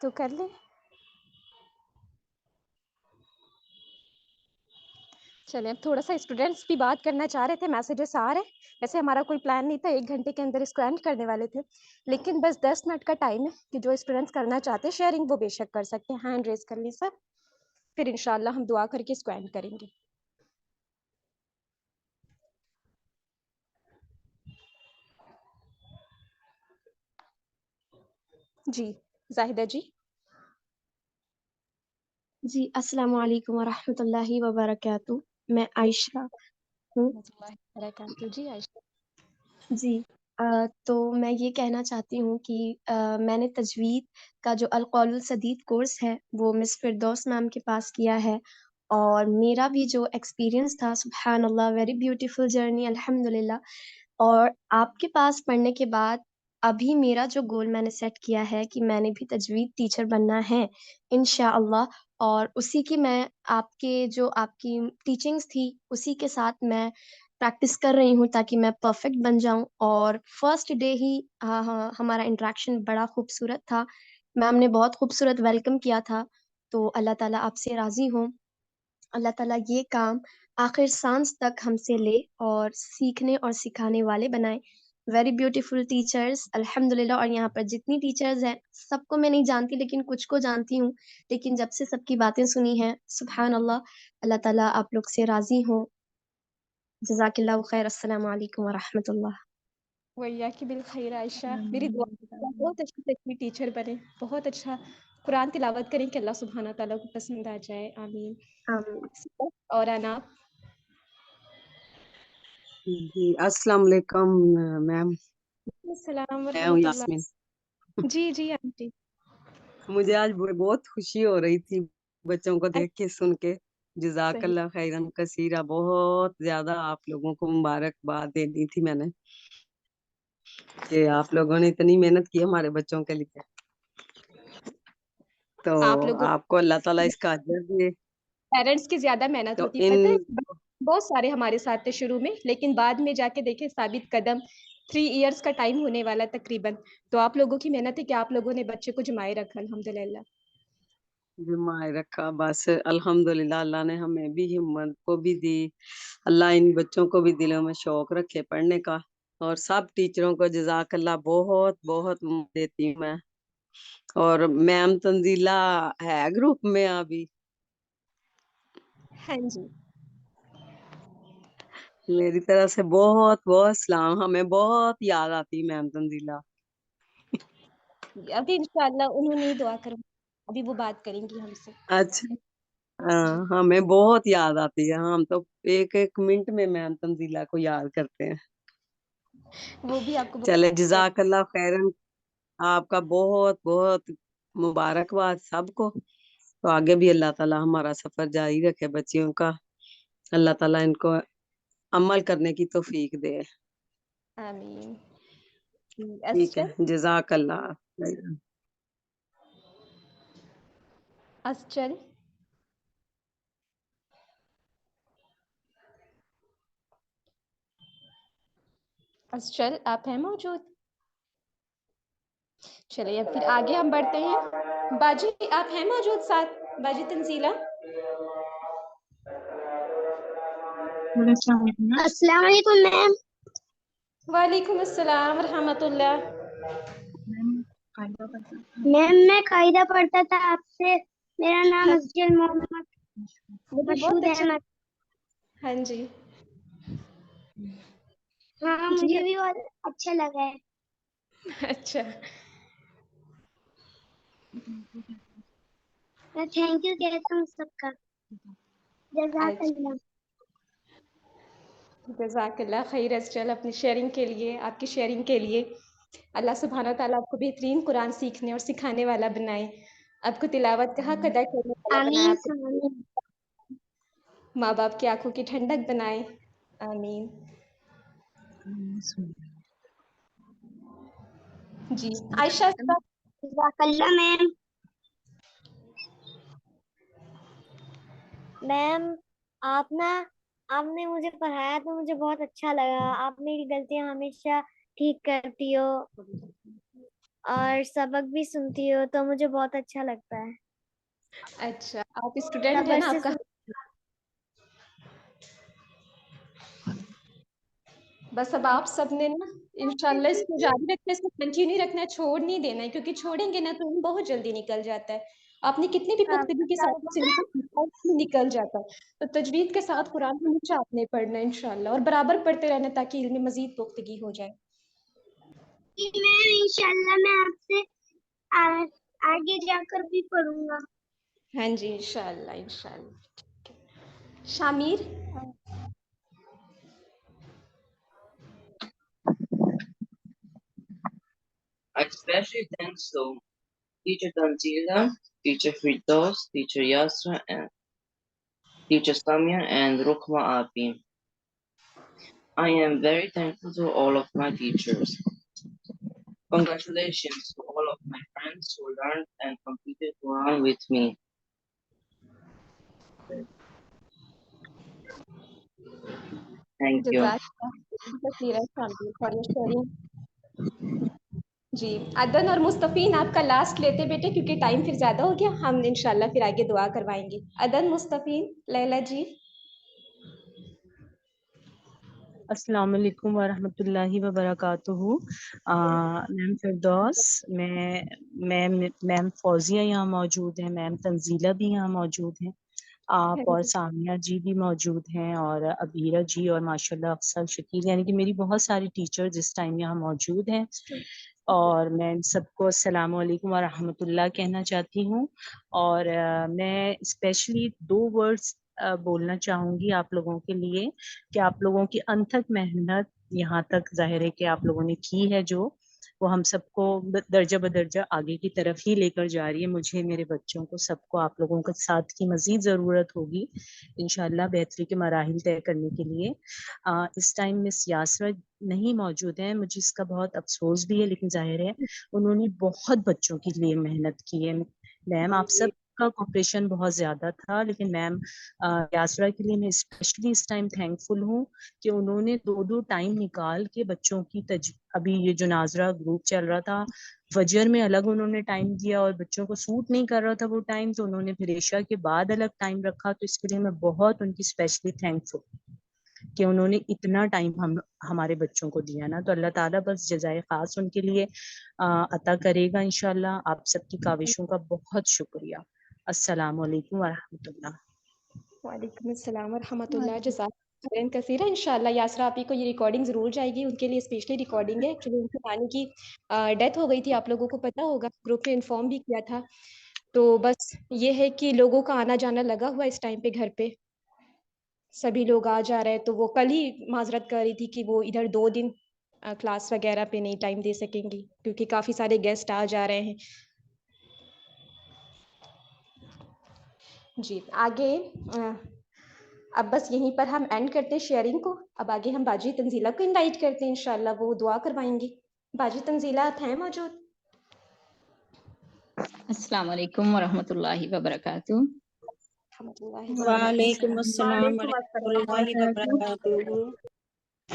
تو کر لیں. چلیں اب تھوڑا سا اسٹوڈینٹس بھی بات کرنا چاہ رہے تھے, میسیجز آ رہے ہیں. ویسے ہمارا کوئی پلان نہیں تھا, 1 گھنٹے کے اندر اس کو اینڈ کرنے والے تھے, لیکن بس 10 منٹ کا ٹائم ہے کہ جو اسٹوڈینٹس کرنا چاہتے ہیں شیئرنگ وہ بے شک کر سکتے ہیں. ہینڈ ریز کر لیں سر, پھر انشاءاللہ ہم دعا کر کے اس کو اینڈ کریں گے. جی زاہدہ جی. جی السلام علیکم ورحمۃ اللہ وبرکاتہ. میں عائشہ ہوں. جی عائشہ. جی تو میں یہ کہنا چاہتی ہوں کہ میں نے تجوید کا جو القول السدید کورس ہے وہ مس فردوس میم کے پاس کیا ہے, اور میرا بھی جو ایکسپیرینس تھا سبحان اللہ ویری بیوٹیفل جرنی الحمد للہ. اور آپ کے پاس پڑھنے کے بعد ابھی میرا جو گول میں نے سیٹ کیا ہے کہ میں نے بھی تجوید ٹیچر بننا ہے انشاءاللہ, اور اسی کی میں آپ کی ٹیچنگز تھی اسی کے ساتھ میں پریکٹس کر رہی ہوں تاکہ میں پرفیکٹ بن جاؤں. اور فرسٹ ڈے ہی ہمارا انٹریکشن بڑا خوبصورت تھا, میم نے بہت خوبصورت ویلکم کیا تھا. تو اللہ تعالیٰ آپ سے راضی ہوں, اللہ تعالیٰ یہ کام آخر سانس تک ہم سے لے اور سیکھنے اور سکھانے والے بنائے. ویری بیوٹیفل ٹیچرز الحمد للہ. اور یہاں پر جتنی ٹیچرز ہیں سب کو میں نہیں جانتی لیکن کچھ کو جانتی ہوں, لیکن جب سے سب کی باتیں سنی ہیں سبحان اللہ, اللہ تعالیٰ آپ لوگ سے راضی ہوں. جزاک اللہ خیر. السلام علیکم ورحمۃ اللہ. ویاک بالخیر عائشہ, میری دعا بہت اچھی تجوید ٹیچر بنے, بہت اچھا قرآن تلاوت کریں کہ اللہ سبحانہ تعالیٰ کو پسند آ جائے. آمین. اور انا. جی السلام علیکم میم. السلام میں ہوں ورحمۃ یاسمین. اللہ. جی جی آنٹی. مجھے آج بہت خوشی ہو رہی تھی بچوں کو دیکھ کے سن کے. جزاک صحیح. اللہ خیرن کثیرہ. بہت زیادہ آپ لوگوں کو مبارکباد دینی تھی میں نے کہ آپ لوگوں نے اتنی محنت کی ہمارے بچوں کے لیے, تو آپ لوگوں آپ کو اللہ تعالیٰ اس کا اجر دے. پیرنٹس کی زیادہ محنت تو ہوتی ان پتہ ہے, بہت سارے ہمارے ساتھ تھے شروع میں, لیکن بعد میں جا کے دیکھیں ثابت قدم 3 ایئرس کا ٹائم ہونے والا تقریباً. تو آپ لوگوں کی محنت ہے کہ آپ لوگوں نے بچے کو جمائے رکھا الحمدللہ. جمائے رکھا بس الحمدللہ. اللہ نے ہمیں بھی ہمت کو بھی دی, اللہ ان بچوں کو بھی دلوں میں شوق رکھے پڑھنے کا. اور سب ٹیچروں کو جزاک اللہ بہت بہت دیتی ہوں میں. اور میم تنزیلہ ہے گروپ میں ابھی؟ ہاں جی. میری طرف سے بہت بہت سلام. ہمیں بہت یاد آتی میم تنزیلہ. ابھی انشاءاللہ انہوں نے ہی دعا کریں, ابھی وہ بات کریں گی ہم سے. اچھا ہاں, ہمیں بہت یاد آتی ہے. ہم تو ایک ایک منٹ میں میم تنزیلہ کو یاد کرتے ہیں. وہ بھی آپ کو چلے بہت جزاک اللہ خیرن. آپ کا بہت بہت مبارکباد سب کو. تو آگے بھی اللہ تعالیٰ ہمارا سفر جاری رکھے بچیوں کا. اللہ تعالیٰ ان کو عمل کرنے کی توفیق دے. آمین. ٹھیک ہے جزاک اللہ. اسچل. اسچل آپ ہیں موجود؟ چلیے اب پھر آگے ہم بڑھتے ہیں. باجی آپ ہیں موجود ساتھ؟ باجی تنزیلہ. السلام علیکم میم. وعلیکم السلام ورحمۃ اللہ. میم میں قاعدہ پڑھتا تھا آپ سے. میرا نام اسجل محمد مجھے بہت مشہود اچھا. احمد. ہاں جی. ہاں جی مجھے بھی بہت اچھا لگا ہے. اچھا. میں تھینک یو کہتا ہوں سب کا. جزاک اچھا. اللہ. جزاک اللہ خیر اسچل, اپنی شیئرنگ کے لیے, آپ کی شیئرنگ کے لیے. اللہ سبحانہ تعالیٰ آپ کو بہترین قرآن سیکھنے اور سکھانے والا بنائے, آپ کو تلاوت کا حق ادا کرنے والا بنائے, آمین آپ کو آمین. ماں باپ کی آنکھوں کی ٹھنڈک بنائے. آمین. جی عائشہ صاحب. جزاک اللہ میم. میم آپ نے مجھے پڑھایا تو مجھے بہت اچھا لگا. آپ میری غلطیاں ہمیشہ ٹھیک کرتی ہو. اور سبق بھی سنتی ہو تو مجھے بہت اچھا لگتا ہے. اچھا آپ اسٹوڈنٹ ہیں صبر نا، سے آپ کا بس اب آپ سب نے نا انشاءاللہ اس کو جاری رکھنا، اس کو کنٹینیو رکھنا ہے، چھوڑ نہیں دینا ہے، کیونکہ چھوڑیں گے نا تو بہت جلدی نکل جاتا ہے. آپ نے کتنی بھی پختگی کے ساتھ نکل جاتا ہے. تو تجوید کے ساتھ قرآن ہمیشہ آپ نے پڑھنا ہے انشاءاللہ، اور برابر پڑھتے رہنا تاکہ علم میں مزید پختگی ہو جائے. انشاءاللہ میں آپ سے آگے جا کر بھی پڑھوں گا. ہاں جی انشاءاللہ انشاءاللہ. شامیر Especially thanks to Teacher Tanzila, Teacher Firdaus, Teacher Yasra, and Teacher Samia, and Rukma Api. I am very thankful to all of my teachers. Congratulations to all of my friends who learned and completed Quran with me. Thank you. جی عدن اور مصطفین آپ کا last لیتے بیٹے، کیونکہ time پھر زیادہ ہو گیا، ہم انشاءاللہ پھر آگے دعا کروائیں گے. عدن، مصطفین، لیلا جی. السلام علیکم ورحمۃ اللہ وبرکاتہ. میم فردوس، میم فوزیہ یہاں موجود ہیں، میم تنزیلہ بھی یہاں موجود ہیں، آپ اور سامیہ جی بھی موجود ہیں، اور ابیرہ جی، اور ماشاءاللہ افضل شکیل، یعنی کہ میری بہت ساری ٹیچرز اس ٹائم یہاں موجود ہیں. اور میں سب کو السلام علیکم ورحمۃ اللہ کہنا چاہتی ہوں. اور میں اسپیشلی 2 ورڈز بولنا چاہوں گی آپ لوگوں کے لیے، کہ آپ لوگوں کی انتھک محنت یہاں تک ظاہر ہے کہ آپ لوگوں نے کی ہے، جو وہ ہم سب کو درجہ بدرجہ آگے کی طرف ہی لے کر جا رہی ہے. مجھے، میرے بچوں کو، سب کو آپ لوگوں کے ساتھ کی مزید ضرورت ہوگی انشاءاللہ بہتری کے مراحل طے کرنے کے لیے. اس ٹائم مس یاسرا نہیں موجود ہیں، مجھے اس کا بہت افسوس بھی ہے، لیکن ظاہر ہے انہوں نے بہت بچوں کے لیے محنت کی ہے. میم آپ سب کا کوپریشن بہت زیادہ تھا، لیکن میم یاسرا کے لیے میں اسپیشلی اس ٹائم تھینک فل ہوں کہ انہوں نے 2 ٹائم نکال کے بچوں کی ابھی یہ جو ناظرہ گروپ چل رہا تھا، فجر میں الگ انہوں نے ٹائم دیا، اور بچوں کو سوٹ نہیں کر رہا تھا وہ ٹائم، تو انہوں نے پھر عشاء کے بعد الگ ٹائم رکھا. تو اس کے لیے میں بہت ان کی اسپیشلی تھینک فل کہ انہوں نے اتنا ٹائم ہمارے بچوں کو دیا نا. تو اللہ تعالیٰ بس جزائے خاص ان کے لیے عطا کرے گا انشاءاللہ. آپ سب کی کاوشوں کا بہت شکریہ. السلام علیکم ورحمۃ اللہ. وعلیکم السلام ورحمۃ اللہ. جزاک خیرن کثیرہ. انشاءاللہ یاسرا آپی کو یہ ریکارڈنگ ضرور جائے گی، ان کے لیے اسپیشلی ریکارڈنگ ہے. ایکچولی ان کی نانی کی ڈیتھ ہو گئی تھی، آپ لوگوں کو پتہ ہوگا، گروپ میں انفارم بھی کیا تھا. تو بس یہ ہے کہ لوگوں کا آنا جانا لگا ہوا اس ٹائم پہ، گھر پہ سبھی لوگ آ جا رہے ہیں. تو وہ کل ہی معذرت کر رہی تھی کہ وہ ادھر 2 دن کلاس وغیرہ پہ نہیں ٹائم دے سکیں گی، کیونکہ کافی سارے گیسٹ آ جا رہے ہیں. جی آگے اب بس یہیں پر ہم اینڈ کرتے ہیں شیئرنگ کو. اب آگے ہم باجی تنزیلہ کو انوائٹ کرتے ہیں، انشاءاللہ وہ دعا کروائیں گی. باجی تنزیلہ آپ ہیں موجود؟ السلام علیکم ورحمۃ اللہ وبرکاتہ. وعلیکم السلام ورحمۃ اللہ وبرکاتہ.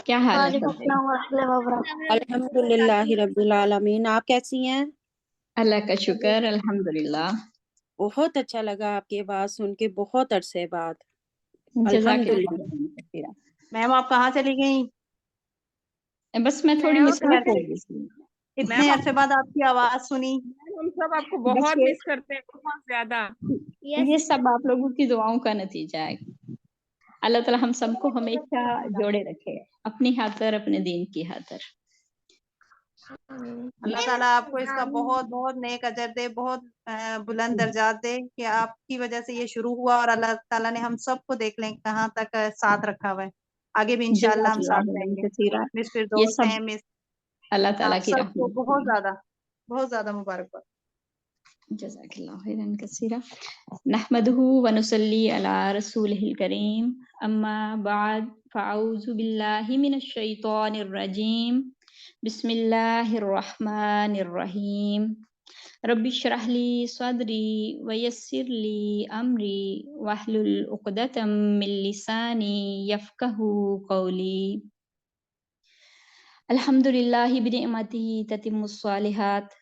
کیا حال ہے وعلیکم سب؟ السلام ورحمۃ اللہ وبرکاتہ. الحمد للہ رب العالمین. آپ کیسی ہیں؟ اللہ کا شکر، الحمدللہ. بہت اچھا لگا آپ کی آواز سن کے، بہت عرصے بعد. جزاک الحمد للہ. اللہ. میم آپ کہاں چلی گئیں؟ بس میں تھوڑی مصروف ہو گئی تھی. اتنے عرصے بعد آپ کی آواز سنی. ہم سب آپ کو بس بہت مس کرتے ہیں، بہت زیادہ. یہ سب آپ لوگوں کی دعاؤں کا نتیجہ ہے. اللہ تعالیٰ ہم سب کو ہمیشہ جوڑے رکھے اپنی خاطر، اپنے دین کی خاطر. اللہ تعالیٰ آپ کو اس کا بہت بہت نیک اجر دے، بہت بلند درجات دے، کہ آپ کی وجہ سے یہ شروع ہوا، اور اللہ تعالیٰ نے ہم سب کو دیکھ لیں کہاں تک ساتھ رکھا ہوا ہے. آگے بھی انشاءاللہ جزاک ہم اللہ ساتھ رہیں گے. کثیرا. مس یہ فردوس سب ہیں، مس اللہ تعالیٰ آپ کی سب کو رحمت. بہت زیادہ مبارکباد. جزاک اللہ خیرا کثیرا. نحمده ونصلی علی رسولہ الکریم. اما بعد فاعوذ باللہ من الشیطان الرجیم. بسم اللہ الرحمن الرحیم. رب اشرح لی صدری ویسر لی امری واحلل عقدۃ من لسانی یفقهوا قولی. الحمد للہ بنعمتہ تتم الصالحات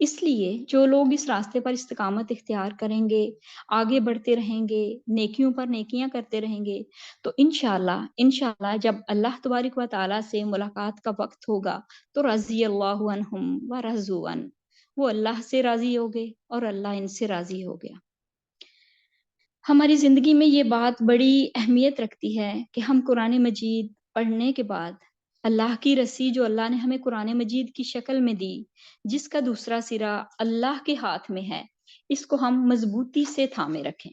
اس لیے جو لوگ اس راستے پر استقامت اختیار کریں گے، آگے بڑھتے رہیں گے، نیکیوں پر نیکیاں کرتے رہیں گے، تو انشاءاللہ جب اللہ تبارک و تعالیٰ سے ملاقات کا وقت ہوگا تو رضی اللہ عنہم و رضوا عنہ، وہ اللہ سے راضی ہو گئے اور اللہ ان سے راضی ہو گیا۔ ہماری زندگی میں یہ بات بڑی اہمیت رکھتی ہے کہ ہم قرآن مجید پڑھنے کے بعد اللہ کی رسی جو اللہ نے ہمیں قرآن مجید کی شکل میں دی، جس کا دوسرا سرا اللہ کے ہاتھ میں ہے، اس کو ہم مضبوطی سے تھامے رکھیں۔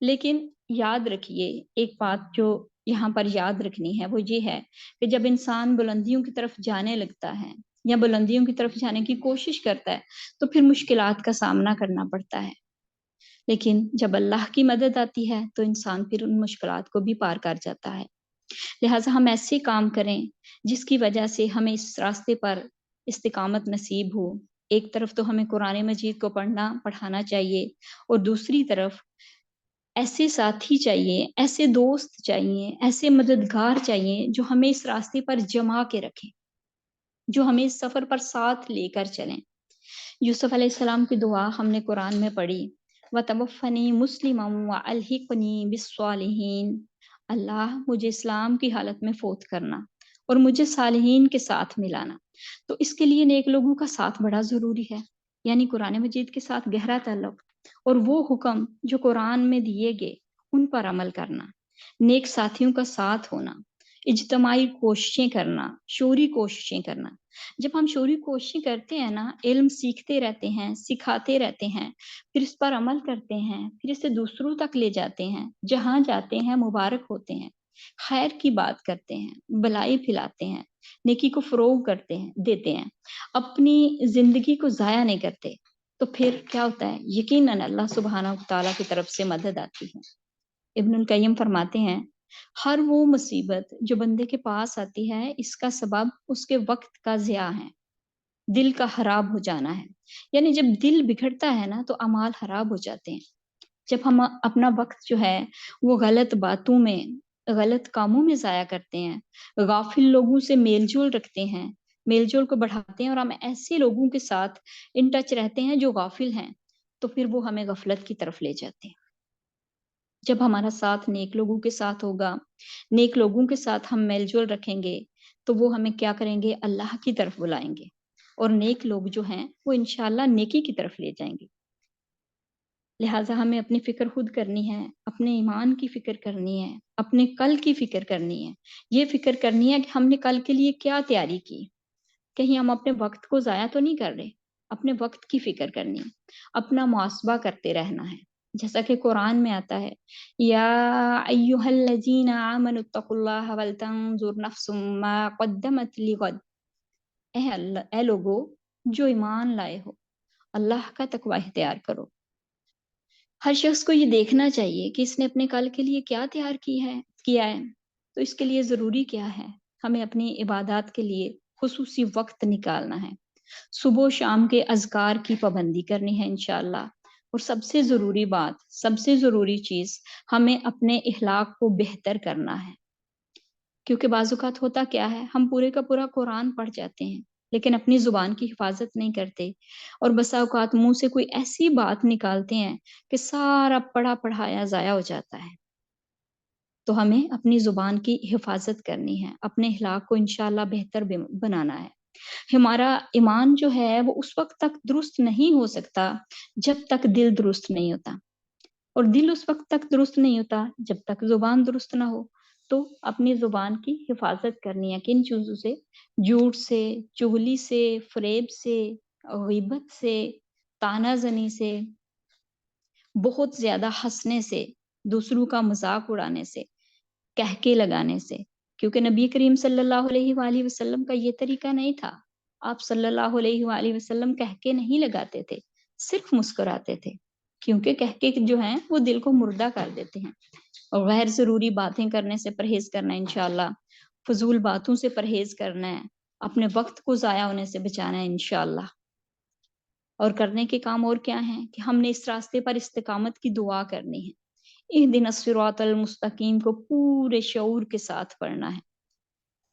لیکن یاد رکھیے ایک بات جو یہاں پر یاد رکھنی ہے وہ یہ ہے کہ جب انسان بلندیوں کی طرف جانے لگتا ہے یا بلندیوں کی طرف جانے کی کوشش کرتا ہے تو پھر مشکلات کا سامنا کرنا پڑتا ہے، لیکن جب اللہ کی مدد آتی ہے تو انسان پھر ان مشکلات کو بھی پار کر جاتا ہے۔ لہٰذا ہم ایسے کام کریں جس کی وجہ سے ہمیں اس راستے پر استقامت نصیب ہو۔ ایک طرف تو ہمیں قرآن مجید کو پڑھانا چاہیے، اور دوسری طرف ایسے ساتھی چاہیے، ایسے دوست چاہیے، ایسے مددگار چاہیے جو ہمیں اس راستے پر جما کے رکھیں، جو ہمیں اس سفر پر ساتھ لے کر چلیں۔ یوسف علیہ السلام کی دعا ہم نے قرآن میں پڑھی، وَتَوَفَّنِي مُسْلِمًا وَأَلْحِقْنِي بِالصَّالِحِينَ، اللہ مجھے اسلام کی حالت میں فوت کرنا اور مجھے صالحین کے ساتھ ملانا۔ تو اس کے لیے نیک لوگوں کا ساتھ بڑا ضروری ہے، یعنی قرآن مجید کے ساتھ گہرا تعلق، اور وہ حکم جو قرآن میں دیے گئے ان پر عمل کرنا، نیک ساتھیوں کا ساتھ ہونا، اجتماعی کوششیں کرنا، شعوری کوششیں کرنا۔ جب ہم شعوری کوششیں کرتے ہیں نا، علم سیکھتے رہتے ہیں، سکھاتے رہتے ہیں، پھر اس پر عمل کرتے ہیں، پھر اسے دوسروں تک لے جاتے ہیں، جہاں جاتے ہیں مبارک ہوتے ہیں، خیر کی بات کرتے ہیں، بلائی پھیلاتے ہیں، نیکی کو فروغ کرتے ہیں، دیتے ہیں، اپنی زندگی کو ضائع نہیں کرتے، تو پھر کیا ہوتا ہے؟ یقیناً اللہ سبحانہ وتعالیٰ کی طرف سے مدد آتی ہے۔ ابن القیم فرماتے ہیں ہر وہ مصیبت جو بندے کے پاس آتی ہے اس کا سبب اس کے وقت کا ضیاع ہے، دل کا خراب ہو جانا ہے۔ یعنی جب دل بگڑتا ہے نا تو اعمال خراب ہو جاتے ہیں۔ جب ہم اپنا وقت جو ہے وہ غلط باتوں میں، غلط کاموں میں ضائع کرتے ہیں، غافل لوگوں سے میل جول رکھتے ہیں، میل جول کو بڑھاتے ہیں، اور ہم ایسے لوگوں کے ساتھ ان ٹچ رہتے ہیں جو غافل ہیں، تو پھر وہ ہمیں غفلت کی طرف لے جاتے ہیں۔ جب ہمارا ساتھ نیک لوگوں کے ساتھ ہوگا، نیک لوگوں کے ساتھ ہم میل جول رکھیں گے، تو وہ ہمیں کیا کریں گے؟ اللہ کی طرف بلائیں گے، اور نیک لوگ جو ہیں وہ انشاءاللہ نیکی کی طرف لے جائیں گے۔ لہٰذا ہمیں اپنی فکر خود کرنی ہے، اپنے ایمان کی فکر کرنی ہے، اپنے کل کی فکر کرنی ہے۔ یہ فکر کرنی ہے کہ ہم نے کل کے لیے کیا تیاری کی، کہیں ہم اپنے وقت کو ضائع تو نہیں کر رہے۔ اپنے وقت کی فکر کرنی ہے، اپنا محاسبہ کرتے رہنا ہے، جیسا کہ قرآن میں آتا ہے یا ایھا الذین آمنوا اتقوا اللہ ولتنظر نفس ما قدمت لغد، اے لوگو جو ایمان لائے ہو، اللہ کا تقوی اختیار کرو۔ ہر شخص کو یہ دیکھنا چاہیے کہ اس نے اپنے کل کے لیے کیا تیار کیا ہے۔ تو اس کے لیے ضروری کیا ہے؟ ہمیں اپنی عبادات کے لیے خصوصی وقت نکالنا ہے، صبح و شام کے اذکار کی پابندی کرنی ہے انشاءاللہ، اور سب سے ضروری بات، سب سے ضروری چیز، ہمیں اپنے اخلاق کو بہتر کرنا ہے۔ کیونکہ بعض اوقات ہوتا کیا ہے، ہم پورے کا پورا قرآن پڑھ جاتے ہیں لیکن اپنی زبان کی حفاظت نہیں کرتے، اور بسا اوقات منہ سے کوئی ایسی بات نکالتے ہیں کہ سارا پڑھا پڑھایا ضائع ہو جاتا ہے۔ تو ہمیں اپنی زبان کی حفاظت کرنی ہے، اپنے اخلاق کو انشاءاللہ بہتر بنانا ہے۔ ہمارا ایمان جو ہے وہ اس وقت تک درست نہیں ہو سکتا جب تک دل درست نہیں ہوتا، اور دل اس وقت تک درست نہیں ہوتا جب تک زبان درست نہ ہو۔ تو اپنی زبان کی حفاظت کرنی ہے، کن چیزوں سے؟ جھوٹ سے، چغلی سے، فریب سے، غیبت سے، طعنہ زنی سے، بہت زیادہ ہنسنے سے، دوسروں کا مذاق اڑانے سے، کہکے لگانے سے، کیونکہ نبی کریم صلی اللہ علیہ وآلہ وسلم کا یہ طریقہ نہیں تھا۔ آپ صلی اللہ علیہ وآلہ وسلم کہکے نہیں لگاتے تھے، صرف مسکراتے تھے، کیونکہ کہکے جو ہیں وہ دل کو مردہ کر دیتے ہیں۔ اور غیر ضروری باتیں کرنے سے پرہیز کرنا ہے انشاءاللہ، فضول باتوں سے پرہیز کرنا ہے، اپنے وقت کو ضائع ہونے سے بچانا ہے انشاءاللہ۔ اور کرنے کے کام اور کیا ہیں کہ ہم نے اس راستے پر استقامت کی دعا کرنی ہے۔ اہدنا الصراط المستقیم کو پورے شعور کے ساتھ پڑھنا ہے،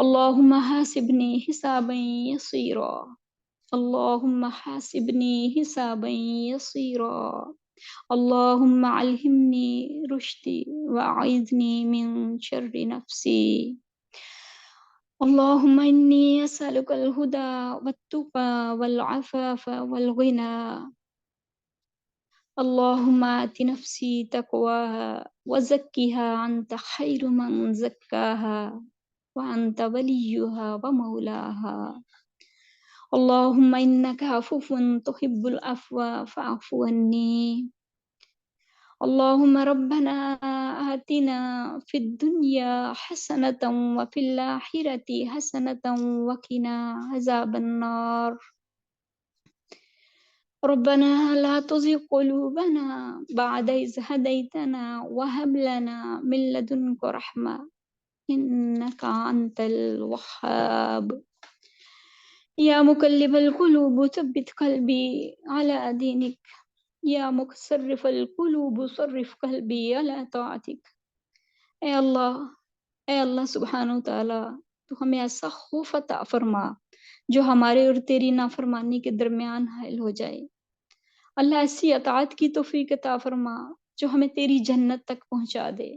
اللهم حاسبني حسابا يسيرا اللهم حاسبني حسابا يسيرا اللهم علمني رشدي وأعذني من شر نفسي اللهم إني أسألك الهدى والتقى والعفاف والغنى اللهم آت نفسي تقواها وزكها أنت خير من زكاها وأنت وليها ومولاها اللهم إنك عفو تحب العفو فاعف عني اللهم ربنا آتنا في الدنيا حسنة وفي الآخرة حسنة وقنا عذاب النار ربنا لا تزغ قلوبنا بعد إذ هديتنا وهب لنا من لدنك رحمة إنك أنت الوهاب يا مقلب القلوب ثبت قلبي على دينك یا مصرف القلوب صرف قلبی علی طاعتک اے اللہ سبحانہ و تعالی تو ہمیں ایسا خوف عطا فرما جو ہمارے اور تیری نافرمانی کے درمیان حائل ہو جائے اللہ ایسی اطاعت کی توفیق عطا فرما جو ہمیں تیری جنت تک پہنچا دے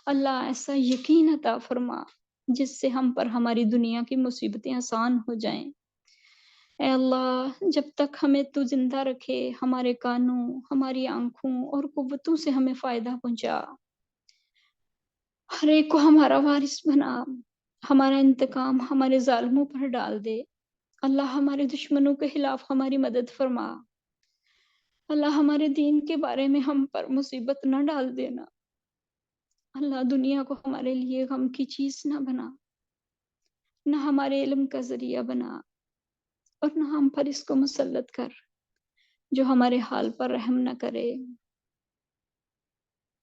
اللہ ایسا یقین عطا فرما جس سے ہم پر ہماری دنیا کی مصیبتیں آسان ہو جائیں اے اللہ جب تک ہمیں تو زندہ رکھے ہمارے کانوں ہماری آنکھوں اور قوتوں سے ہمیں فائدہ پہنچا ہر ایک کو ہمارا وارث بنا ہمارا انتقام ہمارے ظالموں پر ڈال دے اللہ ہمارے دشمنوں کے خلاف ہماری مدد فرما اللہ ہمارے دین کے بارے میں ہم پر مصیبت نہ ڈال دینا اللہ دنیا کو ہمارے لیے غم کی چیز نہ بنا نہ ہمارے علم کا ذریعہ بنا اور نہ ہم پر اس کو مسلط کر جو ہمارے حال پر رحم نہ کرے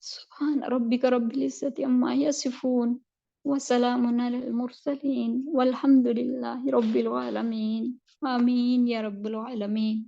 سبحان ربک رب العزت عما یصفون وسلام علی المرسلین والحمد للہ رب العالمین آمین یا رب العالمین